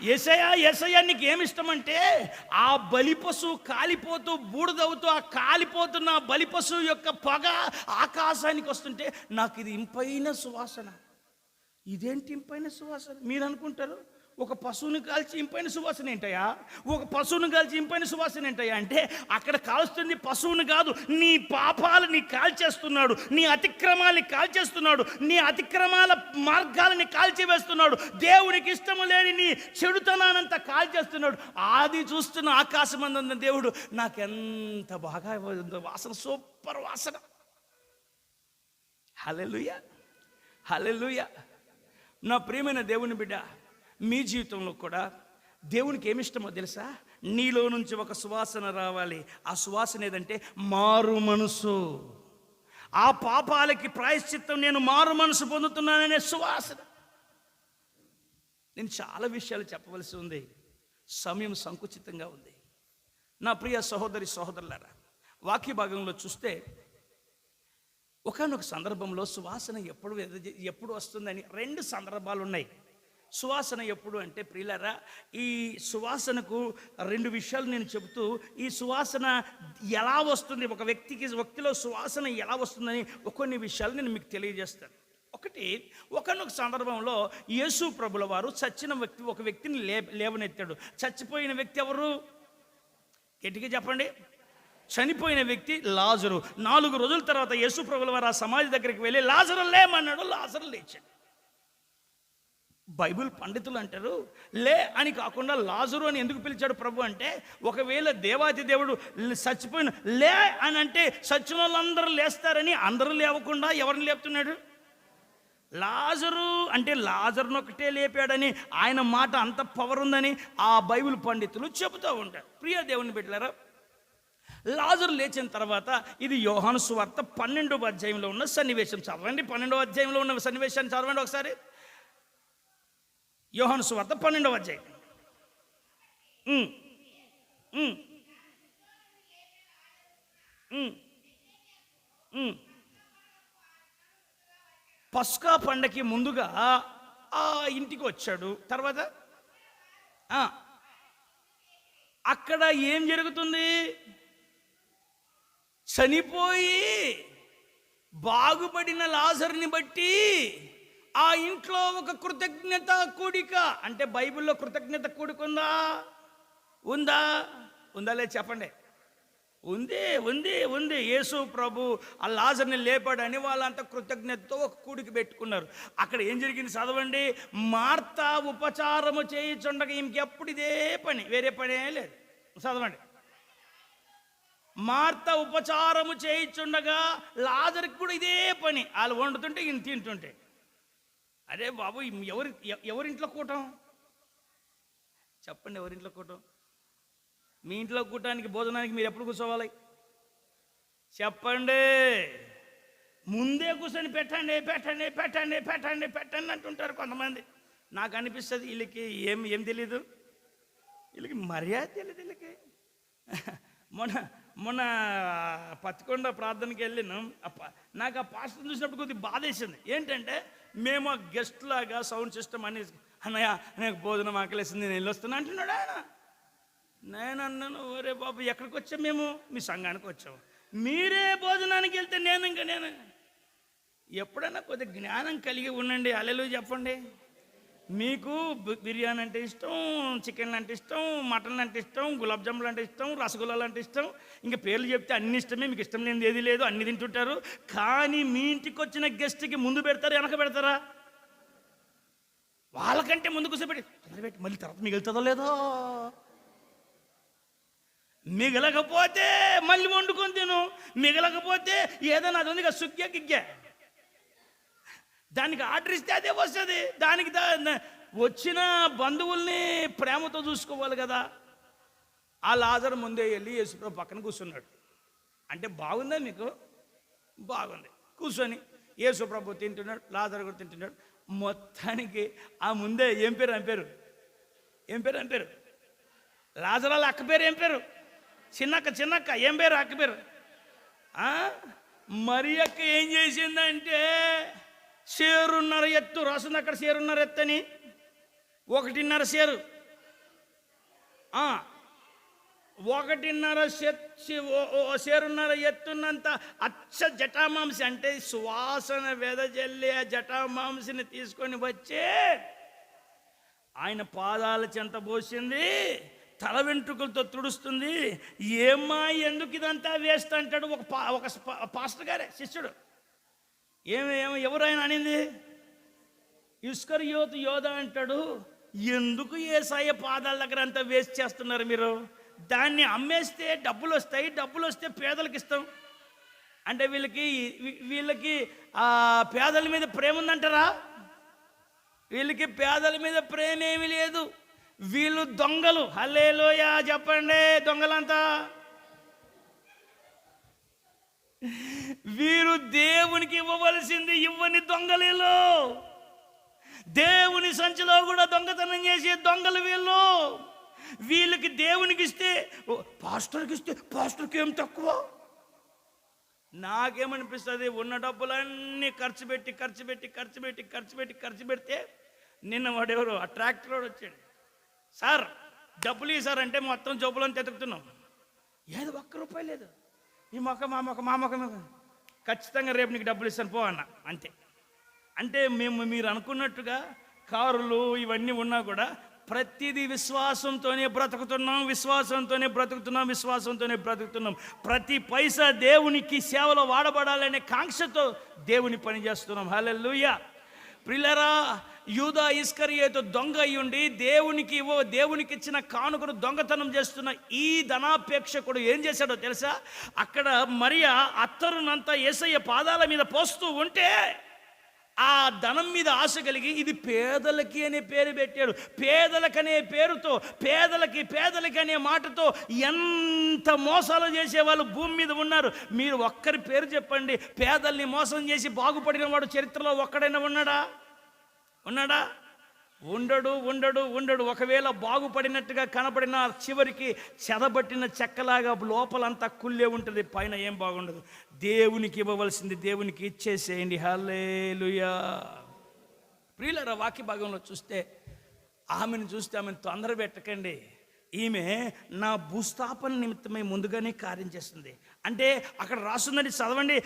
యేసయ్య నీకు ఏమిష్టమంటే, ఆ బలిపశువు కాలిపోతూ బూడిదవుతూ ఆ కాలిపోతున్న బలిపశువు యొక్క పొగ ఆకాశానికి వస్తుంటే నాకు ఇది ఇంపైన సువాసన. ఇదేంటి ఇంపైన సువాసన? మీరు అనుకుంటారు, ఒక పశువుని కాల్చి ఇంపైన సువాసన ఏంటయ్యా? అంటే అక్కడ కాల్స్తుంది పశువుని కాదు, నీ పాపాలని కాల్చేస్తున్నాడు, నీ అతిక్రమాలని కాల్చేస్తున్నాడు, నీ అతిక్రమాల మార్గాలని కాల్చివేస్తున్నాడు, దేవునికి ఇష్టము లేని నీ చెడుతనానంతా కాల్చేస్తున్నాడు. అది చూస్తున్న ఆకాశమందున్న దేవుడు, నాకెంత బాగా వాసన, సూపర్ వాసన. హల్లెలూయా, హల్లెలూయా. నా ప్రియమైన దేవుని బిడ్డ, మీ జీవితంలో కూడా దేవునికి ఏమిష్టమో తెలుసా? నీలో నుంచి ఒక సువాసన రావాలి. ఆ సువాసన ఏదంటే మారు మనసు. ఆ పాపాలకి ప్రాయశ్చిత్తం, నేను మారు మనసు పొందుతున్నాననే సువాసన. నేను చాలా విషయాలు చెప్పవలసి ఉంది, సమయం సంకుచితంగా ఉంది. నా ప్రియ సహోదరులారా, వాక్య భాగంలో చూస్తే ఒకానొక సందర్భంలో సువాసన ఎప్పుడు వస్తుందని 2 సందర్భాలు ఉన్నాయి. సువాసన ఎప్పుడు అంటే, ప్రియులారా, ఈ సువాసనకు 2 విషయాలు నేను చెబుతూ, ఈ సువాసన ఎలా వస్తుంది, వ్యక్తిలో సువాసన ఎలా వస్తుందని కొన్ని విషయాలు నేను మీకు తెలియజేస్తాను. ఒకటి, ఒకానొక సందర్భంలో యేసు ప్రభుల వారు చచ్చిన ఒక వ్యక్తిని లేవనెత్తాడు. చచ్చిపోయిన వ్యక్తి ఎవరు? గట్టిగా చెప్పండి. చనిపోయిన వ్యక్తి లాజరు. 4 రోజుల తర్వాత యేసు ప్రభుల వారు ఆ సమాధి దగ్గరికి వెళ్ళి లాజరు లేమన్నాడు. లాజరు లేచాడు. బైబిల్ పండితులు అంటారు, లే అని కాకుండా లాజరు అని ఎందుకు పిలిచాడు ప్రభు అంటే, ఒకవేళ దేవాతి దేవుడు చచ్చిపోయిన లే అని అంటే చచ్చిన వాళ్ళందరూ లేస్తారని, అందరూ లేవకుండా ఎవరిని లేపుతున్నాడు? లాజరు అంటే లాజరును ఒకటే లేపాడని, ఆయన మాట అంత పవర్ ఉందని ఆ బైబిల్ పండితులు చెబుతూ ఉంటారు. ప్రియ దేవుని బిడ్డలారా, లాజరు లేచిన తర్వాత, ఇది యోహాను సువార్త 12వ అధ్యాయంలో ఉన్న సన్నివేశం. చదవండి, 12వ అధ్యాయంలో ఉన్న సన్నివేశాన్ని చదవండి ఒకసారి. యోహాను సువార్త 12వ అధ్యాయం. పస్కా పండగకి ముందుగా ఆ ఇంటికి వచ్చాడు. తర్వాత అక్కడ ఏం జరుగుతుంది? చనిపోయి బాగుపడిన లాజరుని బట్టి ఆ ఇంట్లో ఒక కృతజ్ఞత కూడిక. అంటే బైబిల్లో కృతజ్ఞత కూడిక ఉందా లేదు చెప్పండి. ఉంది. యేసు ప్రభు ఆ లాజర్ని లేపాడని వాళ్ళంతా కృతజ్ఞతతో ఒక కూడిక పెట్టుకున్నారు. అక్కడ ఏం జరిగింది చదవండి. మార్తా ఉపచారము చేయుచుండగా ఇంకెప్పుడు ఇదే పని, వేరే పనే లేదు. చదవండి. మార్తా ఉపచారము చేయుచుండగా లాజర్కి కూడా ఇదే పని. వాళ్ళు వండుతుంటే ఈయన తింటుంటే, అరే బాబు, ఎవరింట్లో కూటం చెప్పండి? ఎవరింట్లో కూటం? మీ ఇంట్లో కూటానికి భోజనానికి మీరు ఎప్పుడు కూర్చోవాలి చెప్పండి? ముందే కూర్చొని పెట్టండి పెట్టండి పెట్టండి పెట్టండి పెట్టండి అంటుంటారు కొంతమంది. నాకు అనిపిస్తుంది వీళ్ళకి ఏం తెలీదు, వీళ్ళకి మర్యాద తెలియదు వీళ్ళకి. మొన్న మొన్న పత్తికొండ ప్రార్థనకి వెళ్ళిన నాకు ఆ పాస్టర్ చూసినప్పుడు కొద్దిగా బాధ వేసింది. ఏంటంటే మేము ఆ గెస్ట్ లాగా సౌండ్ సిస్టమ్ అని, అన్నయ్య నాకు భోజనం ఆకలేసింది నేను వెళ్ళొస్తున్నా అంటున్నాడు ఆయన. నేను అన్నాను, ఒరే బాబు ఎక్కడికి వచ్చాము మేము? మీ సంఘానికి వచ్చాము. మీరే భోజనానికి వెళ్తే నేను ఎప్పుడైనా కొద్దిగా జ్ఞానం కలిగి ఉండండి. హల్లెలూయా చెప్పండి. మీకు బిర్యానీ అంటే ఇష్టం, చికెన్ అంటే ఇష్టం, మటన్ అంటే ఇష్టం, గులాబ్ జాములు అంటే ఇష్టం, రసగుల్లాలు అంటే ఇష్టం, ఇంకా పేర్లు చెప్తే అన్ని ఇష్టమే. మీకు ఇష్టం లేనిది ఏది లేదు, అన్ని తింటుంటారు. కానీ మీ ఇంటికి వచ్చిన గెస్ట్కి ముందు పెడతారా వెనక పెడతారా? వాళ్ళకంటే ముందు కూర్చోబెట్టి మళ్ళీ తర్వాత మిగులుతుందో లేదో, మిగలకపోతే మళ్ళీ వండుకొని తిను, మిగలకపోతే ఏదైనా అది ఉంది కదా సుగ్గే గిగ్గే, దానికి ఆర్డర్ ఇస్తే అదే వస్తుంది. దానికి వచ్చిన బంధువుల్ని ప్రేమతో చూసుకోవాలి కదా. ఆ లాజరు ముందే వెళ్ళి యేసుప్రభు పక్కన కూర్చున్నాడు. అంటే బాగుందా మీకు? బాగుంది. కూర్చొని యేసుప్రభు తింటున్నాడు, లాజరు కూడా తింటున్నాడు. మొత్తానికి ఆ ముందే ఏం పేరు ఏం పేరు లాజరాల అక్క పేరు ఏం పేరు? చిన్నక్క ఏం పేరు అక్క పేరు? మరి అక్క ఏం చేసిందంటే సేరున్నర ఎత్తు రాసింది అక్కడ, సేరున్నర ఎత్తని 1.5 సేరు, 1.5 సేరున్నర ఎత్తున్నంత అచ్చ జటామాంసి, అంటే సువాసన వెదజల్లే జటామాంసిని తీసుకొని వచ్చే ఆయన పాదాల చెంత పోసింది, తల వెంట్రుకలతో తుడుస్తుంది. ఏమ్మా ఎందుకు ఇదంతా వేస్ట్ అంటాడు ఒక పాస్టర్ గారే శిష్యుడు. ఎవరైనా అనింది? ఇస్కరియోతు యోధ అంటాడు, ఎందుకు యేసయ్య పాదాల దగ్గర అంతా వేస్ట్ చేస్తున్నారు మీరు? దాన్ని అమ్మేస్తే డబ్బులు వస్తే పేదలకు ఇస్తాం అంటే వీళ్ళకి పేదల మీద ప్రేమ ఉందంటారా? వీళ్ళకి పేదల మీద ప్రేమ ఏమీ లేదు. వీళ్ళు దొంగలు. హల్లెలూయా చెప్పండి. దొంగలంతా వీరు దేవునికి ఇవ్వవలసింది ఇవ్వని దొంగలేలో, దేవుని సంచిలో కూడా దొంగతనం చేసే దొంగలు వీళ్ళు. వీళ్ళకి దేవునికి ఇస్తే పాస్టర్కి ఏం తక్కువ? నాకేమనిపిస్తుంది, ఉన్న డబ్బులన్నీ ఖర్చు పెడితే నిన్న వాడెవరు ఆ ట్రాక్టర్ వాడు వచ్చాడు. సార్ డబ్బులు ఇసారంటే మొత్తం జబ్బులను తెతుకుతున్నాం, ఏది ₹1 లేదు. ఈ మా మొక్క ఖచ్చితంగా రేపు నీకు డబ్బులు ఇస్తాను పో అన్న. అంతే. అంటే మీరు అనుకున్నట్టుగా కారులు ఇవన్నీ ఉన్నా కూడా ప్రతిదీ విశ్వాసంతోనే బ్రతుకుతున్నాం. ప్రతి పైసా దేవునికి సేవలో వాడబడాలనే కాంక్షతో దేవుని పని చేస్తున్నాం. హల్లెలూయా. ప్రియులారా, యూదా ఇస్కరియోతు దొంగ అయ్యుండి దేవునికి ఇచ్చిన కానుకను దొంగతనం చేస్తున్న ఈ ధనాపేక్షకుడు ఏం చేశాడో తెలుసా? అక్కడ మరియా అత్తరునంతా యేసయ్య పాదాల మీద పోస్తూ ఉంటే ఆ ధనం మీద ఆశ కలిగి ఇది పేదలకి అనే పేరు పెట్టాడు. పేదలకనే పేరుతో పేదలకి అనే మాటతో ఎంత మోసాలు చేసేవాళ్ళు భూమి మీద ఉన్నారు. మీరు ఒక్కరి పేరు చెప్పండి, పేదల్ని మోసం చేసి బాగుపడిన వాడు చరిత్రలో ఒక్కడైనా ఉన్నాడా? ఉండడు. ఒకవేళ బాగుపడినట్టుగా కనపడిన చివరికి చెదబట్టిన చెక్కలాగా లోపలంతా కుళ్ళే ఉంటుంది, పైన ఏం బాగుండదు. దేవునికి ఇవ్వవలసింది దేవునికి ఇచ్చేసేయండి. హల్లెలూయా. ప్రియులారా, వాక్య భాగంలో చూస్తే ఆమెను తొందర పెట్టకండి. ఈమె నా భూస్థాపన నిమిత్తమై ముందుగానే కార్యం చేస్తుంది. అంటే అక్కడ రాస్తుందండి, చదవండి.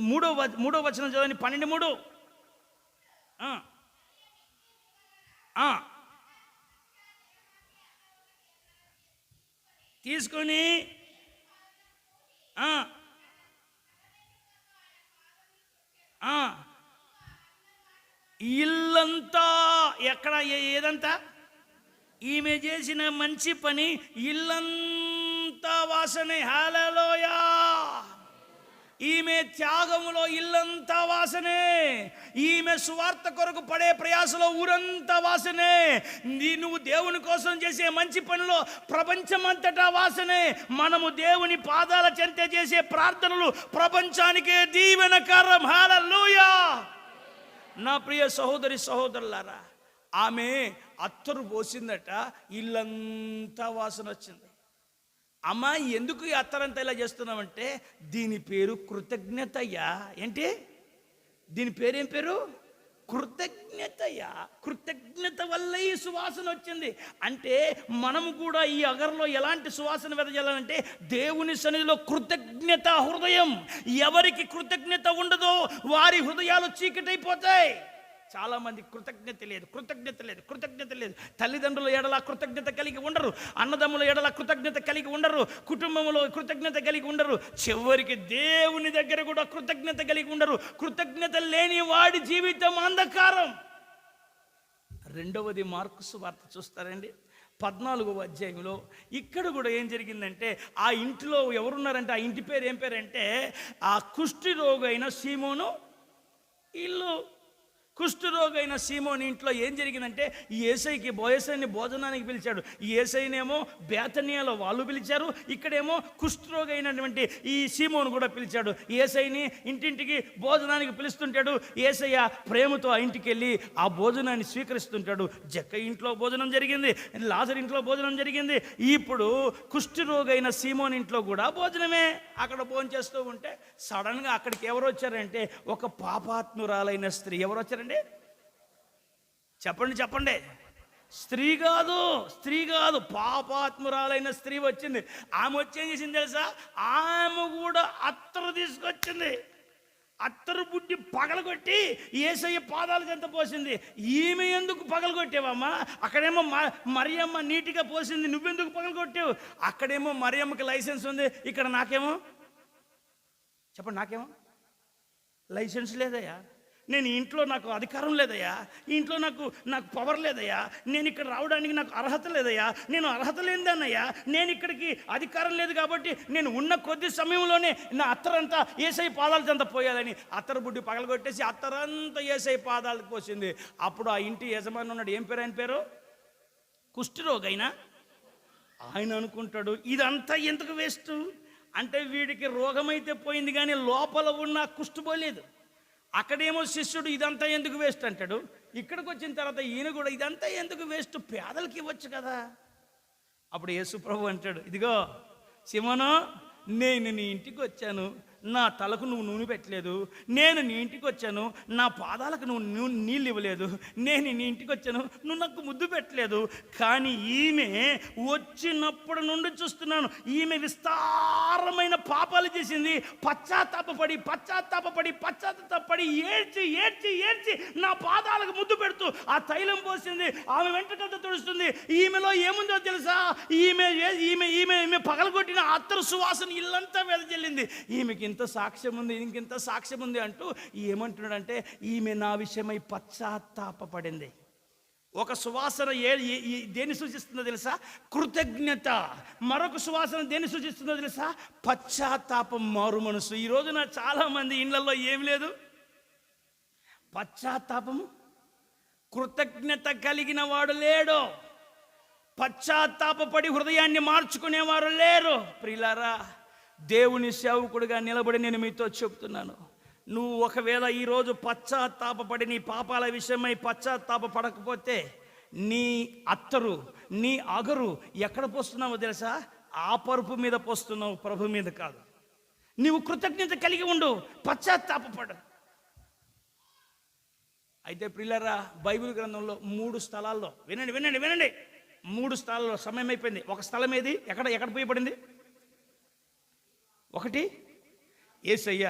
3వ వచనం చదవండి. 12:3. తీసుకొని ఇల్లంతా ఎక్కడ ఏదంతా ఈమె చేసిన మంచి పని ఇల్లంతా వాసనే. హల్లెలూయా. ఈమె త్యాగములో ఇల్లంతా వాసనే, ఈమె సువార్త కొరకు పడే ప్రయాసలో ఊరంతా వాసనే, నువ్వు దేవుని కోసం చేసే మంచి పనిలో ప్రపంచమంతటా వాసనే. మనము దేవుని పాదాల చెంత చేసే ప్రార్థనలు ప్రపంచానికే దీవెనకరం. హల్లెలూయా. నా ప్రియ సహోదరి సహోదరులారా, ఆమె అత్తరు పోసిందట, ఇల్లంతా వాసన వచ్చింది. అమ్మా, ఎందుకు ఈ అత్తరంతా ఇలా చేస్తున్నామంటే దీని పేరు కృతజ్ఞతయ్యా. ఏంటి దీని పేరేం పేరు? కృతజ్ఞతయ్యా. కృతజ్ఞత వల్ల ఈ సువాసన వచ్చింది. అంటే మనము కూడా ఈ అగర్లో ఎలాంటి సువాసన వెదజల్లాలంటే దేవుని సన్నిధిలో కృతజ్ఞత హృదయం. ఎవరికి కృతజ్ఞత ఉండదో వారి హృదయాలు చీకటైపోతాయి. చాలా మంది కృతజ్ఞత లేదు, కృతజ్ఞత లేదు, కృతజ్ఞత లేదు. తల్లిదండ్రుల ఎడల కృతజ్ఞత కలిగి ఉండరు, అన్నదమ్ముల ఎడల కృతజ్ఞత కలిగి ఉండరు, కుటుంబంలో కృతజ్ఞత కలిగి ఉండరు, చివరికి దేవుని దగ్గర కూడా కృతజ్ఞత కలిగి ఉండరు. కృతజ్ఞత లేని వాడి జీవితం అంధకారం. రెండవది మార్కు సువార్త చూస్తారండి, 14వ అధ్యాయంలో. ఇక్కడ కూడా ఏం జరిగిందంటే, ఆ ఇంటిలో ఎవరున్నారంటే, ఆ ఇంటి పేరు ఏం పేరంటే ఆ కుష్టి రోగైన సీమోను ఇల్లు. కుష్ఠరోగైన సీమోని ఇంట్లో ఏం జరిగిందంటే, యేసయ్యకి బోయసైని భోజనానికి పిలిచాడు. యేసయ్యనేమో బేతనియాలో వాళ్ళు పిలిచారు, ఇక్కడేమో కుష్ఠరోగైనటువంటి ఈ సీమోను కూడా పిలిచాడు. యేసయ్యని ఇంటింటికి భోజనానికి పిలుస్తుంటాడు. యేసయ్య ప్రేమతో ఆ ఇంటికి వెళ్ళి ఆ భోజనాన్ని స్వీకరిస్తుంటాడు. జక్క ఇంట్లో భోజనం జరిగింది, లాజరు ఇంట్లో భోజనం జరిగింది. ఇప్పుడు కుష్ఠరోగైన సీమోని ఇంట్లో కూడా భోజనమే. అక్కడ భోజనం చేస్తూ ఉంటే సడన్గా అక్కడికి ఎవరు వచ్చారంటే, ఒక పాపాత్మురాలైన స్త్రీ. ఎవరు వచ్చారు? చెప్పండి చెప్పండి. స్త్రీ కాదు, స్త్రీ కాదు, పాపాత్మురాలైన స్త్రీ వచ్చింది. ఆమె వచ్చేం చేసింది తెలుసా? ఆమె కూడా అత్తరు తీసుకొచ్చింది. అత్తరు బుడ్డి పగలగొట్టి యేసయ్య పాదాలు చెంత పోసింది. ఈమె ఎందుకు పగలగొట్టేవమ్మా? అక్కడేమో మరియమ్మ నీట్గా పోసింది, నువ్వెందుకు పగలగొట్టావు? అక్కడేమో మరియమ్మకి లైసెన్స్ ఉంది, ఇక్కడ నాకేమో చెప్పండి, నాకేమో లైసెన్స్ లేదయ్యా. నేను ఇంట్లో నాకు అధికారం లేదయ్యా, ఇంట్లో నాకు పవర్ లేదయ్యా, నేను ఇక్కడ రావడానికి నాకు అర్హత లేదయ్యా, నేను అర్హత లేదన్నయ్యా, నేను ఇక్కడికి అధికారం లేదు కాబట్టి నేను ఉన్న కొద్ది సమయంలోనే నా అత్తరంతా యేసయ్య పాదాల చెంత పోయాలని అత్తరు బుడ్డి పగలగొట్టేసి అత్తరంతా యేసయ్య పాదాలకు పోసింది. అప్పుడు ఆ ఇంటి యజమాని ఉన్నాడు, ఏం పేరు ఆయన పేరు? కుష్ఠరోగైనా. ఆయన అనుకుంటాడు, ఇదంతా ఎందుకు వేస్ట్ అంటే, వీడికి రోగమైతే పోయింది కానీ లోపల ఉన్న కుష్టు పోలేదు. అక్కడేమో శిష్యుడు ఇదంతా ఎందుకు వేస్ట్ అంటాడు, ఇక్కడికి వచ్చిన తర్వాత ఈయన కూడా ఇదంతా ఎందుకు వేస్ట్, పేదలకి ఇవ్వచ్చు కదా. అప్పుడు యేసు ప్రభు అంటాడు, ఇదిగో సీమోను, నేను నీ ఇంటికి వచ్చాను, నా తలకు నువ్వు నూనె పెట్టలేదు. నేను నీ ఇంటికి వచ్చాను, నా పాదాలకు నువ్వు నీళ్ళు ఇవ్వలేదు. నేను నీ ఇంటికి వచ్చాను, నువ్వు నాకు ముద్దు పెట్టలేదు. కానీ ఈమె వచ్చినప్పుడు నుండి చూస్తున్నాను, ఈమె విస్తారమైన పాపాలు చేసింది. పశ్చాత్తాపపడి ఏడ్చి ఏడ్చి ఏడ్చి నా పాదాలకు ముద్దు పెడుతూ ఆ తైలం పోసింది. ఆమె వెంటకంతా తుడుస్తుంది. ఈమెలో ఏముందో తెలుసా? ఈమె ఈమె ఈమె ఈమె పగలగొట్టిన అత్తరు సువాసన ఇల్లంతా వెదజల్లింది. ఈమెకి ఇంత సాక్ష్యం ఉంది, ఇంకింత సాక్ష్యం ఉంది అంటూ ఏమంటున్నాడంటే, ఈమె నా విషయమై పశ్చాత్తాపపడింది. ఒక సువాసన దేన్ని సూచిస్తుందో తెలుసా? కృతజ్ఞత. మరొక సువాసన దేన్ని సూచిస్తుందో తెలుసా? పశ్చాత్తాపం, మారు మనసు. ఈ రోజున చాలా మంది ఇళ్లలో ఏమి లేదు, పశ్చాత్తాపము, కృతజ్ఞత కలిగిన వాడు లేడు. పశ్చాత్తాపపడి హృదయాన్ని మార్చుకునేవారు లేరు. ప్రియులారా, దేవుని సేవకుడిగా నిలబడి నేను మీతో చెప్తున్నాను, నువ్వు ఒకవేళ ఈరోజు పశ్చాత్తాపపడి నీ పాపాల విషయమై పశ్చాత్తాపపడకపోతే నీ అత్తరు, నీ అగరు ఎక్కడ పోస్తున్నావో తెలుసా? ఆ పరుపు మీద పోస్తున్నావు, ప్రభు మీద కాదు. నీవు కృతజ్ఞత కలిగి ఉండు, పశ్చాత్తాపపడు. అయితే ప్రియులారా, బైబిల్ గ్రంథంలో 3 స్థలాల్లో వినండి వినండి వినండి 3 స్థలాల్లో సమయం అయిపోయింది. ఒక స్థలం ఏది? ఎక్కడ పోయబడింది? ఒకటి యేసయ్య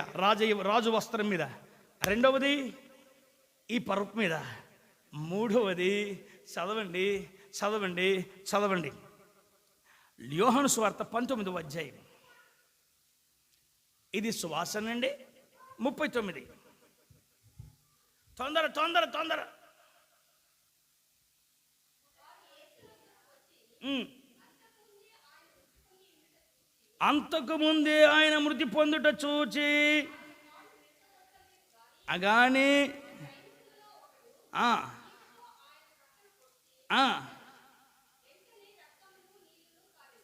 రాజు వస్త్రం మీద, రెండవది ఈ పరుపు మీద, మూడవది చదవండి చదవండి చదవండి యోహాను సువార్త 19వ అధ్యాయం. ఇది సువాసన అండి. 39. తొందర తొందర తొందర. అంతకు ముందే ఆయన మృతి పొందుట చూచి అగాని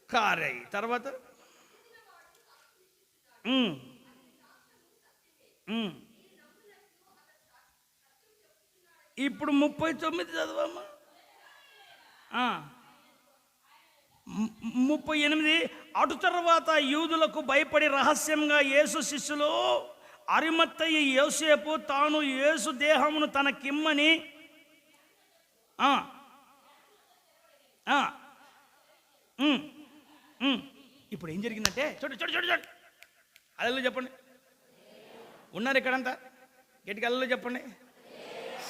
కారాయి. తర్వాత ఇప్పుడు 39 చదవమ్మా. 38. అటు తర్వాత యూదులకు భయపడి రహస్యంగా యేసు శిష్యులు అరిమత్తయి యోసేపు తాను యేసు దేహమును తనకిమ్మని ఇప్పుడు ఏం జరిగిందంటే చూడు అల్లెలు చెప్పండి. ఉన్నారు ఇక్కడంతా గట్టిగా అల్లెలు చెప్పండి.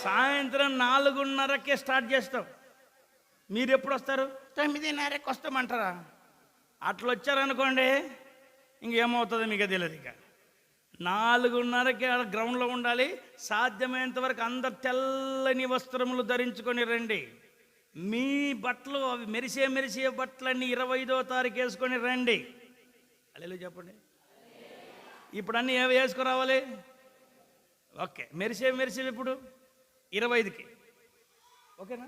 సాయంత్రం 4:30కే స్టార్ట్ చేస్తాం. మీరు ఎప్పుడు వస్తారు? 9:30కి వస్తామంటారా? అట్లా వచ్చారనుకోండి ఇంకేమవుతుందో మీకు తెలియదు. ఇక 4:30కి గ్రౌండ్లో ఉండాలి. సాధ్యమైనంత వరకు అందరు తెల్లని వస్త్రములు ధరించుకొని రండి. మీ బట్టలు అవి మెరిసే బట్టలన్నీ 25వ తారీఖు వేసుకొని రండి. అల్లెలు చెప్పండి. ఇప్పుడు అన్నీ ఏవి వేసుకురావాలి? ఓకే, మెరిసే ఇప్పుడు 25కి. ఓకేనా?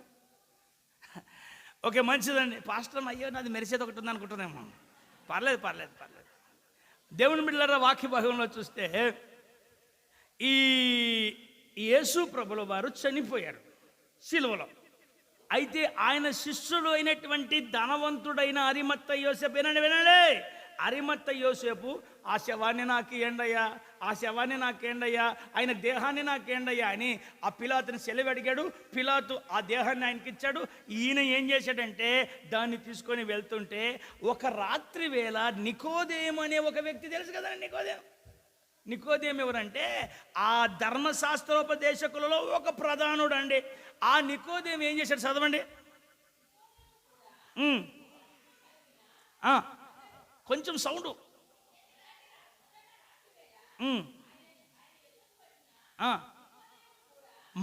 ఓకే, మంచిదండి. పాస్టర్ అయ్యో నాది మెరిసేది ఒకటి ఉంది అనుకుంటున్నాము. పర్లేదు. దేవుని బిడ్డలారా, వాక్య భాగంలో చూస్తే ఈ యేసు ప్రభుల వారు చనిపోయారు సిలువలో. అయితే ఆయన శిష్యుడు అయినటువంటి ధనవంతుడైన అరిమత్తయి యోసేపు, వినండి, అరిమత్తయి యోసేపు ఆ శవాన్ని నాకేండయ్యా, ఆయన దేహాన్ని నాకేండయ్యా అని ఆ పిలాతుని సెలవు అడిగాడు. పిలాతు ఆ దేహాన్ని ఆయనకి ఇచ్చాడు. ఈయన ఏం చేశాడంటే దాన్ని తీసుకొని వెళ్తుంటే ఒక రాత్రి వేళ నికోదేము అనే ఒక వ్యక్తి, తెలుసు కదా నికోదేము ఎవరంటే ఆ ధర్మశాస్త్రోపదేశకులలో ఒక ప్రధానుడు అండి. ఆ నికోదేము ఏం చేశాడు చదవండి. కొంచెం సౌండు.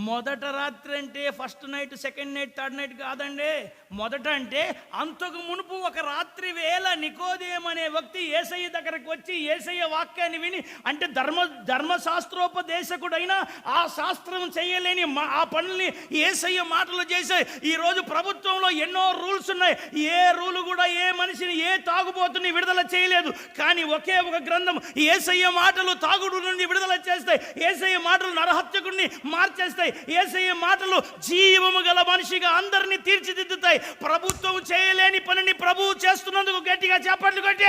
మొదట రాత్రి అంటే first night, second night, third night కాదండి. మొదట అంటే అంతకు మునుపు ఒక రాత్రి వేళ నికోదేము అనే వ్యక్తి యేసయ్య దగ్గరకు వచ్చి యేసయ్య వాక్యాన్ని విని, అంటే ధర్మశాస్త్రోపదేశకుడైన ఆ శాస్త్రం చేయలేని ఆ పనుల్ని యేసయ్య మాటలు చేసే. ఈరోజు ప్రభుత్వంలో ఎన్నో రూల్స్ ఉన్నాయి. ఏ రూలు కూడా ఏ మనిషిని, ఏ తాగుబోతుని విడుదల చేయలేదు. కానీ ఒకే ఒక గ్రంథం యేసయ్య మాటలు తాగుడు నుండి విడుదల చేస్తాయి. యేసయ్య మాటలు నరహత్యకుడిని మార్చేస్తాయి. యేసయ్య మాటలు జీవము గల మనిషిగా అందరినీ తీర్చిదిద్దుతాయి. ప్రభుత్వం చేయలేని పనిని ప్రభువు చేస్తున్నందుకు గట్టిగా చప్పట్లు కొట్టి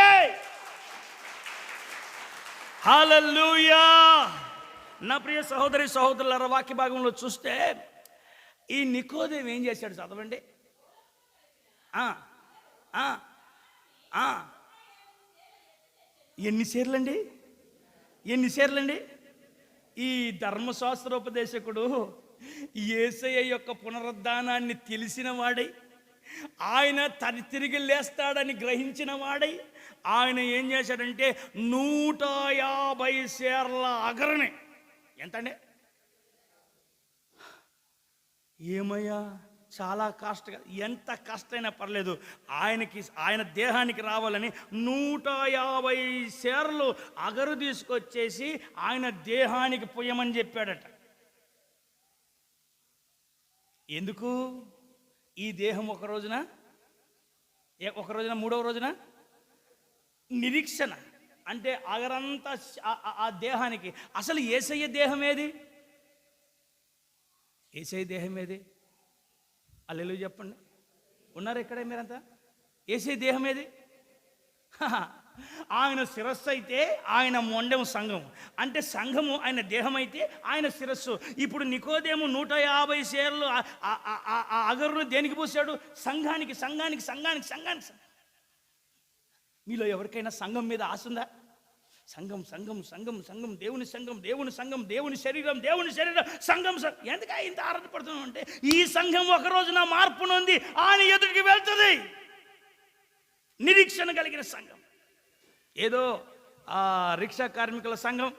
హల్లెలూయా. నా ప్రియ సహోదరి సహోదరుల, వాక్య భాగంలో చూస్తే ఈ నికోదేము ఏం చేశాడు చదవండి. ఎన్నిసార్లండి ఈ ధర్మశాస్త్రోపదేశకుడు యేసయ్య యొక్క పునరుద్ధానాన్ని తెలిసిన వాడై, ఆయన తిరిగి లేస్తాడని గ్రహించిన వాడై, ఆయన ఏం చేశాడంటే 150 సేర్ల అగరని, ఎంతండి? ఏమయ్యా, చాలా కష్టంగా, ఎంత కష్టమైనా పర్లేదు ఆయన దేహానికి రావాలని 150 సేర్లు అగరు తీసుకొచ్చేసి ఆయన దేహానికి పొయ్యమని చెప్పాడట. ఎందుకు? ఈ దేహం ఒక రోజున మూడవ రోజున నిరీక్షణ, అంటే అగరంతా ఆ దేహానికి. అసలు యేసయ్య దేహం ఏది? హల్లెలూయా చెప్పండి. ఉన్నారు ఇక్కడ మీరంతా? యేసయ్య దేహం ఏది? ఆయన శిరస్సు అయితే ఆయన మొండెం సంఘం, అంటే సంఘము ఆయన దేహం అయితే ఆయన శిరస్సు. ఇప్పుడు నికోదేము 150 సేర్లు ఆ అగరును దేనికి పూసాడు? సంఘానికి. మీలో ఎవరికైనా సంఘం మీద ఆశ ఉందా? సంఘం, దేవుని సంఘం, దేవుని శరీరం, సంఘం. ఎందుకు ఇంత ఆరాటపడుతున్నాం అంటే ఈ సంఘం ఒక రోజున మార్పు నొంది ఆయన ఎదుటికి వెళ్తుంది. నిరీక్షణ కలిగిన సంఘం. ఏదో రిక్షా కార్మికుల సంఘం,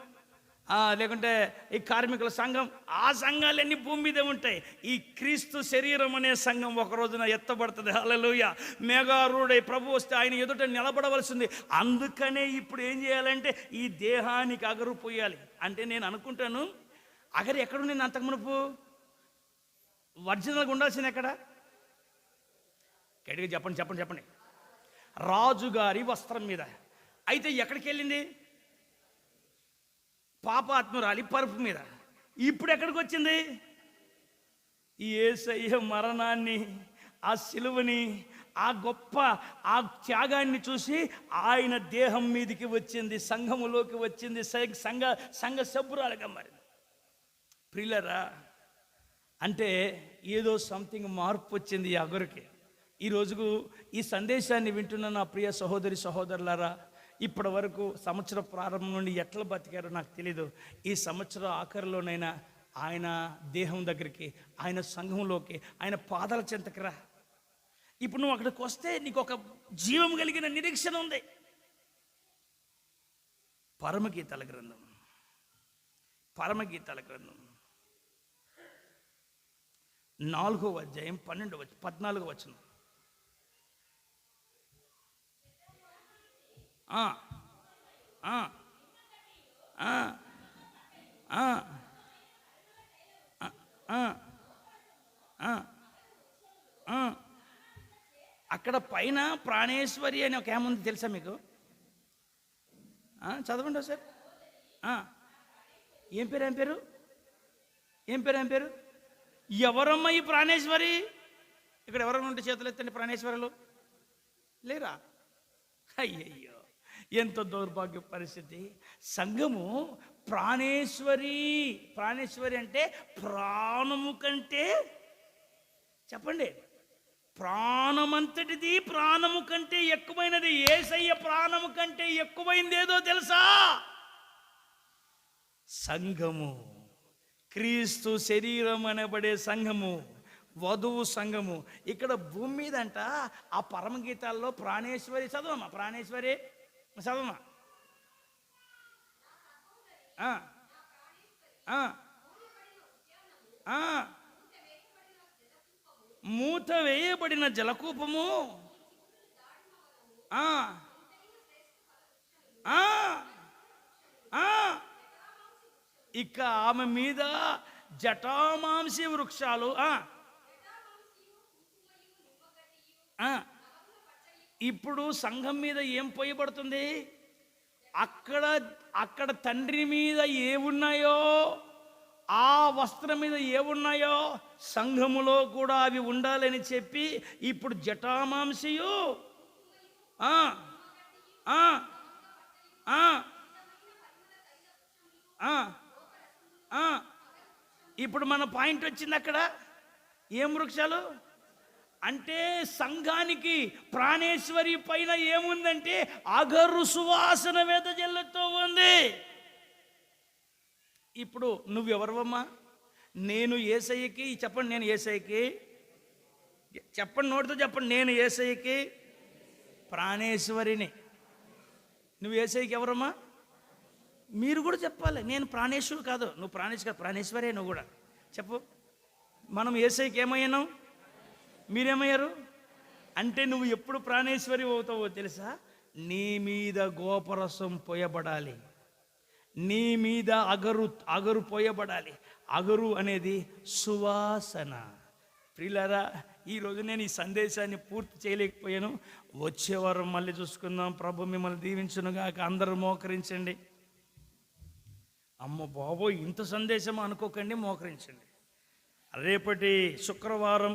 లేకుంటే ఈ కార్మికుల సంఘం, ఆ సంఘాలన్నీ భూమి మీదే ఉంటాయి. ఈ క్రీస్తు శరీరం అనే సంఘం ఒక రోజున ఎత్తబడుతుంది. హల్లెలూయా. మేఘారూఢై ప్రభు వస్తే ఆయన ఎదుట నిలబడవలసింది. అందుకనే ఇప్పుడు ఏం చేయాలంటే ఈ దేహానికి అగరు పోయాలి. అంటే నేను అనుకుంటాను, అగరు ఎక్కడుంది? నేను అంతకు మునుపు ఒరిజినల్గా ఉండాల్సింది ఎక్కడ? గట్టిగా చెప్పండి చెప్పండి చెప్పండి. రాజుగారి వస్త్రం మీద. అయితే ఎక్కడికి వెళ్ళింది? పాపాత్మురాలి పరుపు మీద. ఇప్పుడు ఎక్కడికి వచ్చింది? ఈ యేసయ్య మరణాన్ని, ఆ సిలువని, ఆ గొప్ప ఆ త్యాగాన్ని చూసి ఆయన దేహం మీదకి వచ్చింది, సంఘములోకి వచ్చింది, సంఘ సభ్యురాలుగా మారింది. ప్రియులరా, అంటే ఏదో సంథింగ్ మార్పు వచ్చింది ఈ అగరుకి. ఈరోజు ఈ సందేశాన్ని వింటున్న నా ప్రియ సహోదరి సహోదరులారా, ఇప్పటి వరకు సంవత్సర ప్రారంభం నుండి ఎట్లా బతికారో నాకు తెలీదు. ఈ సంవత్సరం ఆఖరిలోనైనా ఆయన దేహం దగ్గరికి, ఆయన సంఘంలోకి, ఆయన పాదాల చెంతకి రా. ఇప్పుడు నువ్వు అక్కడికి వస్తే నీకు ఒక జీవం కలిగిన నిరీక్షణ ఉంది. పరమగీతాల గ్రంథం 4వ అధ్యాయం 14వ వచనం. అక్కడ పైన ప్రాణేశ్వరి అని ఒక ఏముంది తెలుసా మీకు? చదవండి సార్. ఏం పేరు? ఎవరమ్మా ఈ ప్రాణేశ్వరి? ఇక్కడ ఎవరన్నా ఉంటే చేతులు ఎత్తండి. ప్రాణేశ్వరులు లేరా? అయ్యయ్యో, ఎంత దౌర్భాగ్య పరిస్థితి. సంఘము ప్రాణేశ్వరి అంటే ప్రాణము కంటే, చెప్పండి, ప్రాణమంతటిది ప్రాణము కంటే ఎక్కువైనది. యేసయ్య ప్రాణము కంటే ఎక్కువైంది ఏదో తెలుసా? సంఘము, క్రీస్తు శరీరం అనబడే సంఘము, వధువు సంఘము. ఇక్కడ భూమి మీద అంట ఆ పరమగీతాల్లో ప్రాణేశ్వరి, చదవమ్మా, ప్రాణేశ్వరి చదవమ్మా. మూత వేయబడిన జలకూపము, ఇక ఆమె మీద జటామాంసి వృక్షాలు. ఇప్పుడు సంఘం మీద ఏం పోయబడుతుంది? అక్కడ తండ్రి మీద ఏమున్నాయో, ఆ వస్త్రం మీద ఏమున్నాయో సంఘములో కూడా అవి ఉండాలని చెప్పి ఇప్పుడు జటామాంసియు, ఇప్పుడు మన పాయింట్ వచ్చింది. అక్కడ ఏం వృక్షాలు అంటే సంఘానికి ప్రాణేశ్వరి పైన ఏముందంటే అగరు సువాసన వెదజల్లుతూ ఉంది. ఇప్పుడు నువ్వెవరవమ్మా? నేను యేసయ్యకి, చెప్పండి, నేను యేసయ్యకి, చెప్పండి, నోటితో చెప్పండి, నేను యేసయ్యకి ప్రాణేశ్వరిని. నువ్వు యేసయ్యకి ఎవరమ్మా? మీరు కూడా చెప్పాలి. నేను ప్రాణేశ్వరు కాదు, నువ్వు ప్రాణేశ్వరే, నువ్వు కూడా చెప్పు. మనం యేసయ్యకి ఏమయ్యాను? మీరేమయ్యారు? అంటే నువ్వు ఎప్పుడు ప్రాణేశ్వరి అవుతావో తెలుసా? నీ మీద గోపరసం పోయబడాలి, నీ మీద అగరు పోయబడాలి. అగరు అనేది సువాసన. ప్రియులారా, ఈరోజు నేను ఈ సందేశాన్ని పూర్తి చేయలేకపోయాను. వచ్చే వారం మళ్ళీ చూసుకుందాం. ప్రభు మిమ్మల్ని దీవించునుగాక. అందరూ మోకరించండి. అమ్మ బాబోయ్, ఇంత సందేశం అనుకోకండి, మోకరించండి. రేపటి శుక్రవారం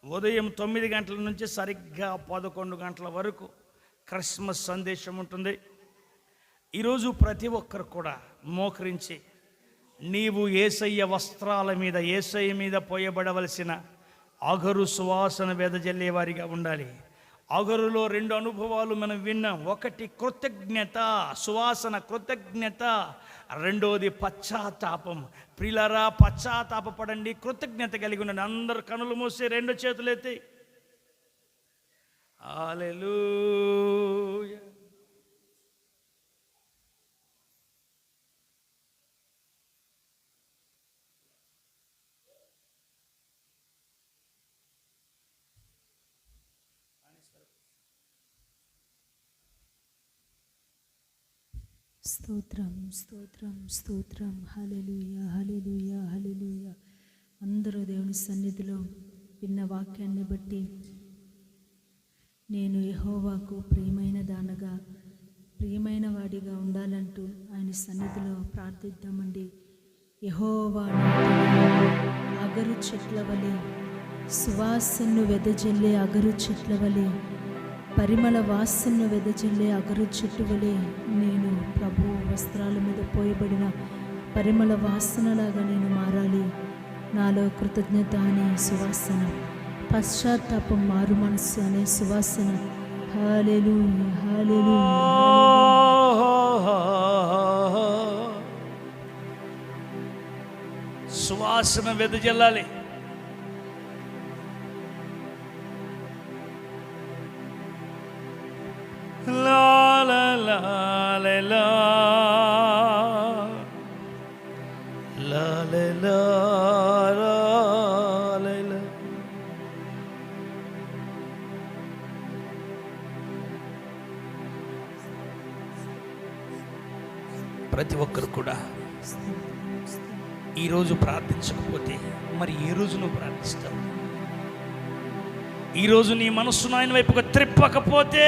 ఉదయం 9 గంటల నుంచి సరిగ్గా 11 గంటల వరకు క్రిస్మస్ సందేశం ఉంటుంది. ఈరోజు ప్రతి ఒక్కరు కూడా మోకరించి నీవు యేసయ్య వస్త్రాల మీద, యేసయ్య మీద పోయబడవలసిన అగరు సువాసన వెదజల్లేవారిగా ఉండాలి. అగరులో 2 అనుభవాలు మనం విన్నాం. ఒకటి కృతజ్ఞత, సువాసన కృతజ్ఞత. రెండోది పశ్చాత్తాపం. ప్రియులారా, పశ్చాత్తాపపడండి, కృతజ్ఞత కలిగి ఉండండి. అందరు కనులు మూసి 2 చేతులు ఎత్తి హల్లెలూయా. స్తోత్రం స్తోత్రం స్తోత్రం. హల్లెలూయా హల్లెలూయా హల్లెలూయా. అందరూ దేవుని సన్నిధిలో విన్న వాక్యాన్ని బట్టి నేను యెహోవాకు ప్రియమైన దానగా, ప్రియమైన వాడిగా ఉండాలంటూ ఆయన సన్నిధిలో ప్రార్థిద్దామండి. యెహోవా అగరు చెట్ల వలె, సువాసనను వెదజల్లే అగరు చెట్ల వలె, పరిమళ వాసనను వెదజల్లే అగరు చెట్టు వలె నేను ప్రభు వస్త్రాల మీద పోయబడిన పరిమళ వాసనలాగా నేను మారాలి. నాలో కృతజ్ఞత అనే సువాసన, పశ్చాత్తాపం మారు మనస్సు అనే సువాసన. హల్లెలూయా హల్లెలూయా. సువాసన వెదజల్లాలి. లా లా లా లా లా లా లా లా లా. ప్రతి ఒక్కరు కూడా ఈరోజు ప్రార్థించకపోతే మరి ఏ రోజు నువ్వు ప్రార్థిస్తావు? ఈరోజు నీ మనస్సును ఆయన వైపుగా త్రిప్పకపోతే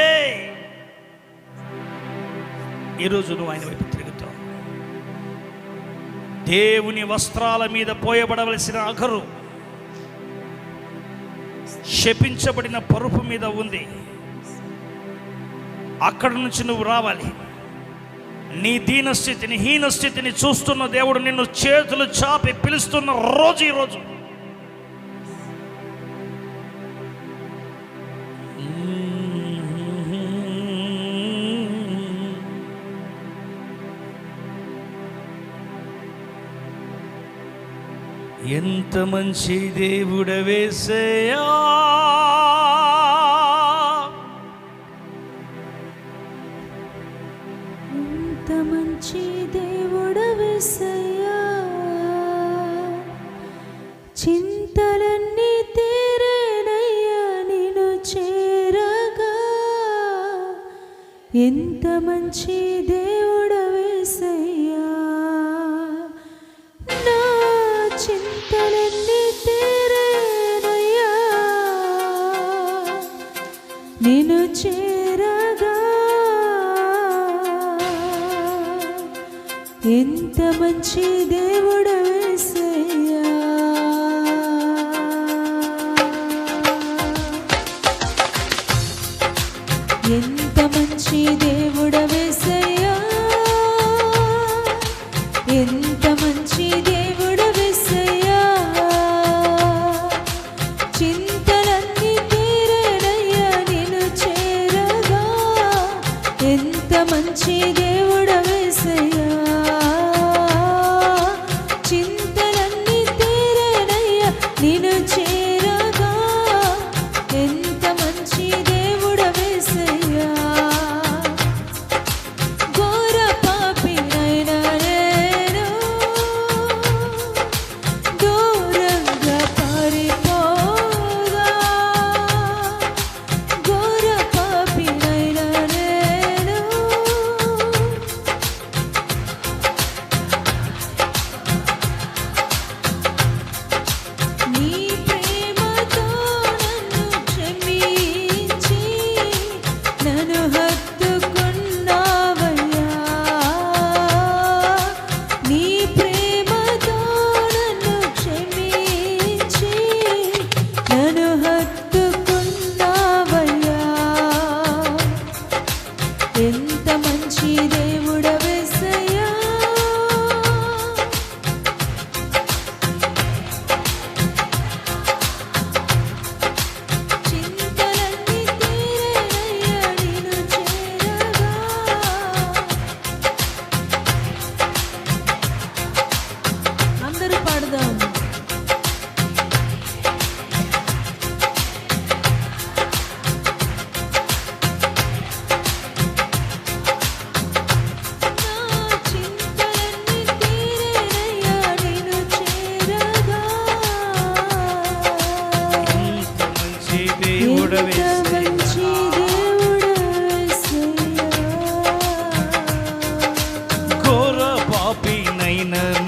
ఈరోజు నువ్వు ఆయన వైపు తిరుగుతావు. దేవుని వస్త్రాల మీద పోయబడవలసిన అగరు శపించబడిన పరుపు మీద ఉంది. అక్కడ నుంచి నువ్వు రావాలి. నీ దీనస్థితిని, హీనస్థితిని చూస్తున్న దేవుడు నిన్ను చేతులు చాపి పిలుస్తున్న రోజు ఈరోజు. ఎంత మంచి దేవుడవేసయ్యా, ఎంత మంచి దేవుడవేసయ్యా, చింతలన్నీ తీరేనయ్యా నిన్ను చేరగా. ఎంత మంచి దేవుడవేసయ్యా, నా చింతలన్నీ తీరేనయ్యా నిన్ను చేరగా. ఎంత మంచి దేవుడవేసయ్యా, ఎంత మంచి దేవుడవేసయ్యా, ఎంత మంచి దేవుడవేసయ్యా, చింతలన్నీ తీరేనయ్యా నిన్ను చేరగా. ఎంత మంచి దేవుడవేసయ్యా, చింతలన్నీ తీరేనయ్యా నిన్ను చేరగా. ఎంత మంచి దేవుడవేసయ్యా, ఘోర పాపినైనా నేను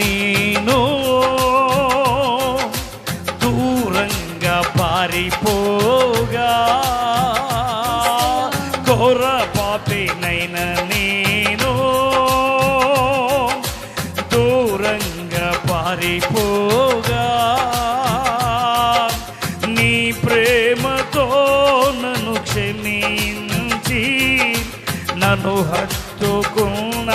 నేను దూరంగా పారిపోగా, ఘోర పాపినైన నేను దూరంగా పారిపోగా, నీ ప్రేమతో నన్ను క్షమించి నన్ను హత్తుకున్నావయ్యా.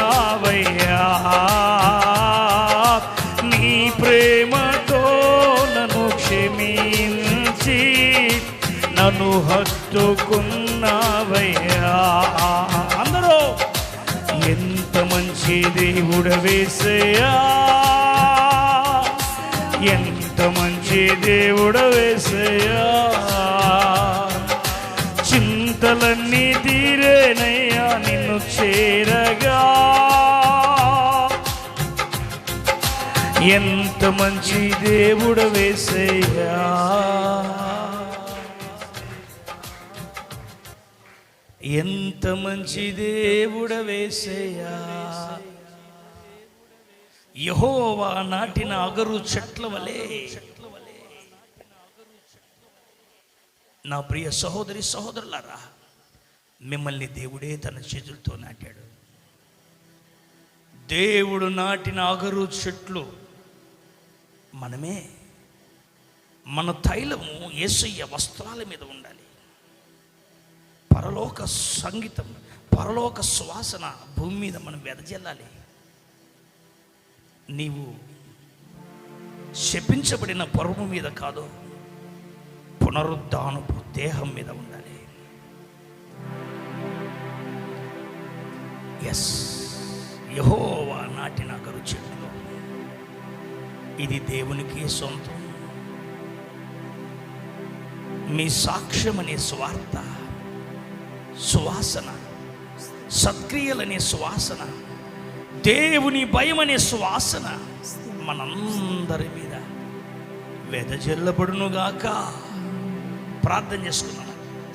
నీ ప్రేమతో నన్ను క్షమించి నన్ను హత్తుకున్నావయ్యా. అందరూ ఎంత మంచి దేవుడవేసయ్యా, ఎంత మంచి దేవుడవేసయ్యా. చింతలన్నీ తీరేనయ్యా నిన్ను చేరగా, ఎంత మంచి దేవుడవేసయ్యా. ఎంత మంచి దేవుడవేసయ్యా. యెహోవా నాటిన అగరు చెట్ల వలె నా ప్రియ సహోదరి సహోదరులారా, మిమ్మల్ని దేవుడే తన చేతులతో నాటాడు. దేవుడు నాటిన అగరు చెట్లు మనమే. మన తైలము యేసయ్య వస్త్రాల మీద ఉండాలి. పరలోక సంగీతం, పరలోక సువాసన భూమి మీద మనం వెదజల్లాలి. నీవు శపించబడిన పరుపు మీద కాదు, పునరుద్ధానపు దేహం మీద ఉండాలి. ఎస్, యెహోవా నాటిన అగరు చెట్లు ఇది దేవునికి సొంతం. మీ సాక్ష్యం అనే స్వార్థ సువాసన, సత్క్రియలనే సువాసన, దేవుని భయం అనే సువాసన మనందరి మీద వెదజల్లబడునుగాక. ప్రార్థన చేసుకున్నాం.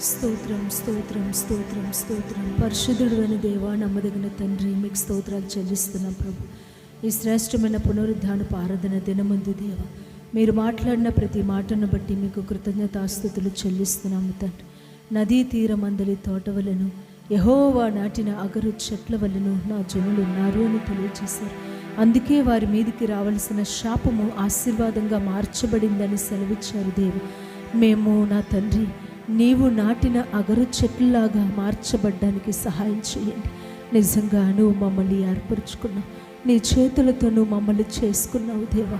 స్తోత్రం స్తోత్రం స్తోత్రం స్తోత్రం. పరిశుద్ధుడు అని దేవా, నమ్మదగిన తండ్రి, మీకు స్తోత్రాలు చెల్లిస్తున్నాం ప్రభు. ఈ శ్రేష్టమైన పునరుద్ధానపు ఆరాధన దినమందు దేవా, మీరు మాట్లాడిన ప్రతి మాటను బట్టి మీకు కృతజ్ఞతాస్తుతులు చెల్లిస్తున్నాము తండ్రి. నదీ తీరమందలి తోటవలను, యెహోవా నాటిన అగరు చెట్ల వలను నా జనులు ఉన్నారు అని తెలియజేశారు. అందుకే వారి మీదికి రావాల్సిన శాపము ఆశీర్వాదంగా మార్చబడిందని సెలవిచ్చారు దేవు. మేము నా తండ్రి, నీవు నాటిన అగరు చెట్లులాగా మార్చబడ్డానికి సహాయం చేయండి. నిజంగా నువ్వు మమ్మల్ని ఏర్పరచుకున్నావు, నీ చేతులతో నువ్వు మమ్మల్ని చేసుకున్నావు దేవా.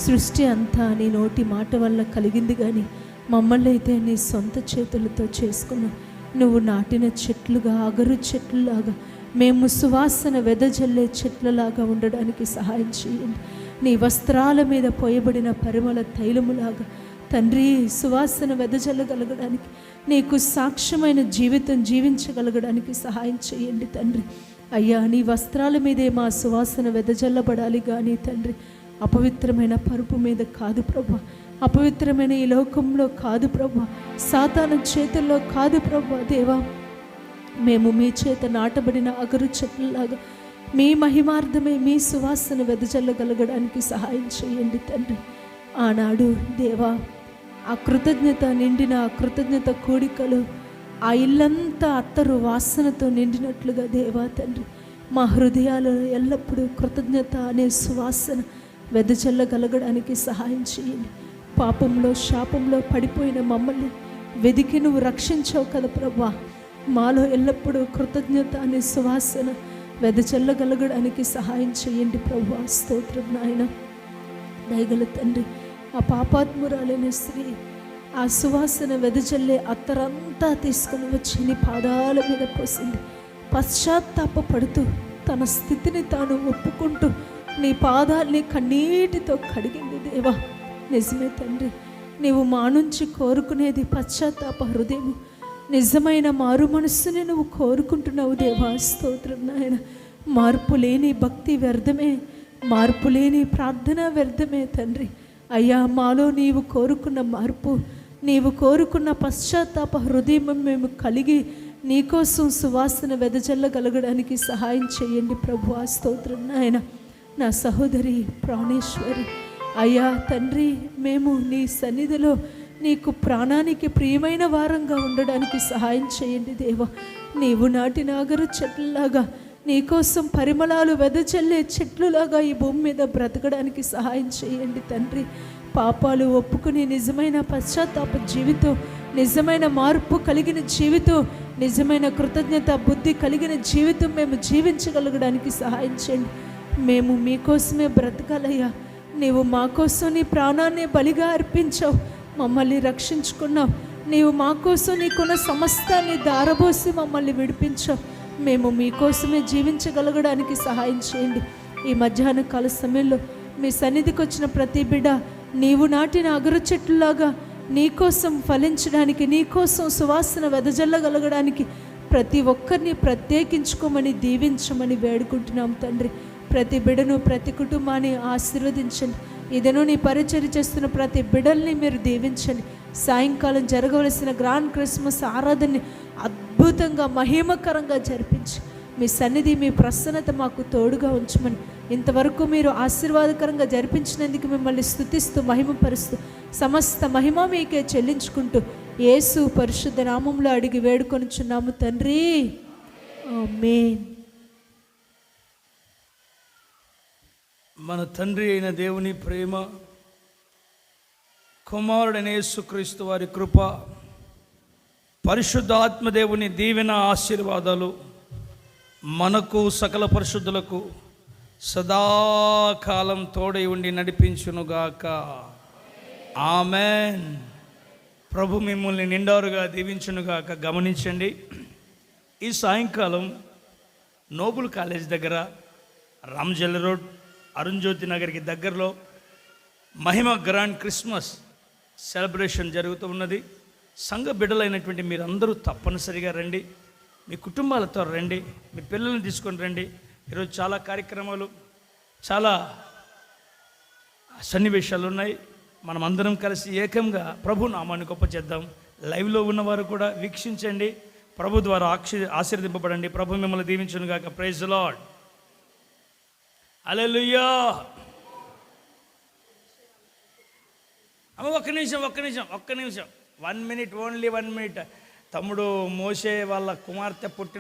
సృష్టి అంతా నీ నోటి మాట వల్ల కలిగింది, కానీ మమ్మల్ని అయితే నీ సొంత చేతులతో చేసుకున్నావు. నువ్వు నాటిన చెట్లుగా, అగరు చెట్లులాగా మేము సువాసన వెదజల్లే చెట్లలాగా ఉండడానికి సహాయం చేయండి. నీ వస్త్రాల మీద పోయబడిన పరిమళ తైలములాగా తండ్రి సువాసన వెదజల్లగలగడానికి, నీకు సాక్ష్యమైన జీవితం జీవించగలగడానికి సహాయం చేయండి తండ్రి. అయ్యా, నీ వస్త్రాల మీదే మా సువాసన వెదజల్లబడాలి కానీ తండ్రి అపవిత్రమైన పరుపు మీద కాదు ప్రభా, అపవిత్రమైన ఈ లోకంలో కాదు ప్రభా, సాతాను చేతుల్లో కాదు ప్రభా. దేవా, మేము మీ చేత నాటబడిన అగరు చెట్లలాగా మీ మహిమార్థమే మీ సువాసన వెదజల్లగలగడానికి సహాయం చేయండి తండ్రి. ఆనాడు దేవా, ఆ కృతజ్ఞత నిండిన ఆ కృతజ్ఞత కోడికలు ఆ ఇల్లంతా అత్తరు వాసనతో నిండినట్లుగా దేవా తండ్రి, మా హృదయాలలో ఎల్లప్పుడూ కృతజ్ఞత అనే సువాసన వెదజల్లగలగడానికి సహాయం చేయండి. పాపంలో శాపంలో పడిపోయిన మమ్మల్ని వెదికి నువ్వు రక్షించావు కదా ప్రభా. మాలో ఎల్లప్పుడూ కృతజ్ఞత అనే సువాసన వెదజల్లగలగడానికి సహాయం చేయండి ప్రభా. స్తోత్రం నాయన. దయగల తండ్రి, ఆ పాపాత్మురాలైన స్త్రీ ఆ సువాసన వెదజల్లే అత్తరంతా తీసుకుని వచ్చి నీ పాదాల మీద పోసింది. పశ్చాత్తాపడుతూ తన స్థితిని తాను ఒప్పుకుంటూ నీ పాదాల్ని కన్నీటితో కడిగింది దేవా. నిజమే తండ్రి, నీవు మా నుంచి కోరుకునేది పశ్చాత్తాప హృదయము, నిజమైన మారు మనస్సుని నువ్వు కోరుకుంటున్నావు దేవా. స్తోత్రం నాయన. మార్పు లేని భక్తి వ్యర్థమే, మార్పు లేని ప్రార్థన వ్యర్థమే తండ్రి. అయ్యా, మాలో నీవు కోరుకున్న మార్పు, నీవు కోరుకున్న పశ్చాత్తాప హృదయం మేము కలిగి నీకోసం సువాసన వెదజల్లగలగడానికి సహాయం చేయండి ప్రభువా. స్తోత్రం నాయన. నా సహోదరి ప్రాణేశ్వరి. అయ్యా తండ్రి, మేము నీ సన్నిధిలో నీకు ప్రాణానికి ప్రియమైన వారంగా ఉండడానికి సహాయం చేయండి దేవా. నీవు నాటిన అగరు చెట్లలాగా, నీకోసం పరిమళాలు వెదజల్లే చెట్లులాగా ఈ భూమి మీద బ్రతకడానికి సహాయం చేయండి తండ్రి. పాపాలు ఒప్పుకుని నిజమైన పశ్చాత్తాప జీవితం, నిజమైన మార్పు కలిగిన జీవితం, నిజమైన కృతజ్ఞత బుద్ధి కలిగిన జీవితం మేము జీవించగలగడానికి సహాయం చేయండి. మేము మీకోసమే బ్రతకాలయ్యా. నీవు మా కోసం నీ ప్రాణాన్ని బలిగా అర్పించావు, మమ్మల్ని రక్షించుకున్నావు. నీవు మా కోసం నీకున్న సమస్తాన్ని దారబోసి మమ్మల్ని విడిపించావు. మేము మీకోసమే జీవించగలగడానికి సహాయం చేయండి. ఈ మధ్యాహ్న కాల సమయంలో మీ సన్నిధికి వచ్చిన ప్రతి బిడ్డ నీవు నాటిన అగరు చెట్లులాగా నీకోసం ఫలించడానికి, నీకోసం సువాసన వెదజల్లగలగడానికి ప్రతి ఒక్కరిని ప్రత్యేకించుకోమని దీవించమని వేడుకుంటున్నాం తండ్రి. ప్రతి బిడ్డను, ప్రతి కుటుంబాన్ని ఆశీర్వదించండి. ఇదను నీ పరిచర్య చేస్తున్న ప్రతి బిడ్డల్ని మీరు దీవించండి. సాయంకాలం జరగవలసిన గ్రాండ్ క్రిస్మస్ ఆరాధనని అద్భుతంగా మహిమకరంగా జరిపించి మీ సన్నిధి, మీ ప్రసన్నత మాకు తోడుగా ఉంచమని, ఇంతవరకు మీరు ఆశీర్వాదకరంగా జరిపించినందుకు మిమ్మల్ని స్తుతిస్తూ మహిమపరుస్తూ సమస్త మహిమ మీకే చెల్లించుకుంటూ యేసు పరిశుద్ధ నామంలో అడిగి వేడుకొనుచున్నాము తండ్రి, ఆమేన్. మన తండ్రి అయిన దేవుని ప్రేమ, కుమారుడైన యేసుక్రీస్తు వారి కృప, పరిశుద్ధాత్మ దేవుని దీవెన ఆశీర్వాదాలు మనకు సకల పరిశుద్ధులకు సదాకాలం తోడై ఉండి నడిపించునుగాక. ఆమెన్. ప్రభు మిమ్మల్ని నిండారుగా దీవించునుగాక. గమనించండి, ఈ సాయంకాలం నోబుల్ కాలేజ్ దగ్గర, రామ్జల్ రోడ్, అరుణ్ జ్యోతి నగర్కి దగ్గరలో మహిమ గ్రాండ్ క్రిస్మస్ సెలబ్రేషన్ జరుగుతూ ఉన్నది. సంఘ బిడ్డలైనటువంటి మీరందరూ తప్పనిసరిగా రండి. మీ కుటుంబాలతో రండి, మీ పిల్లల్ని తీసుకొని రండి. ఈరోజు చాలా కార్యక్రమాలు, చాలా సన్నివేశాలు ఉన్నాయి. మనం అందరం కలిసి ఏకంగా ప్రభు నామాన్ని గొప్ప చేద్దాం. లైవ్లో ఉన్నవారు కూడా వీక్షించండి, ప్రభు ద్వారా ఆశీర్వదింపబడండి. ప్రభు మిమ్మల్ని దీవించును గాక. Praise the lord. హల్లెలూయా. ఒక్క నిమిషం 1 minute, ఓన్లీ 1 minute. తమ్ముడు మోషే వాళ్ళ కుమార్తె పుట్టిన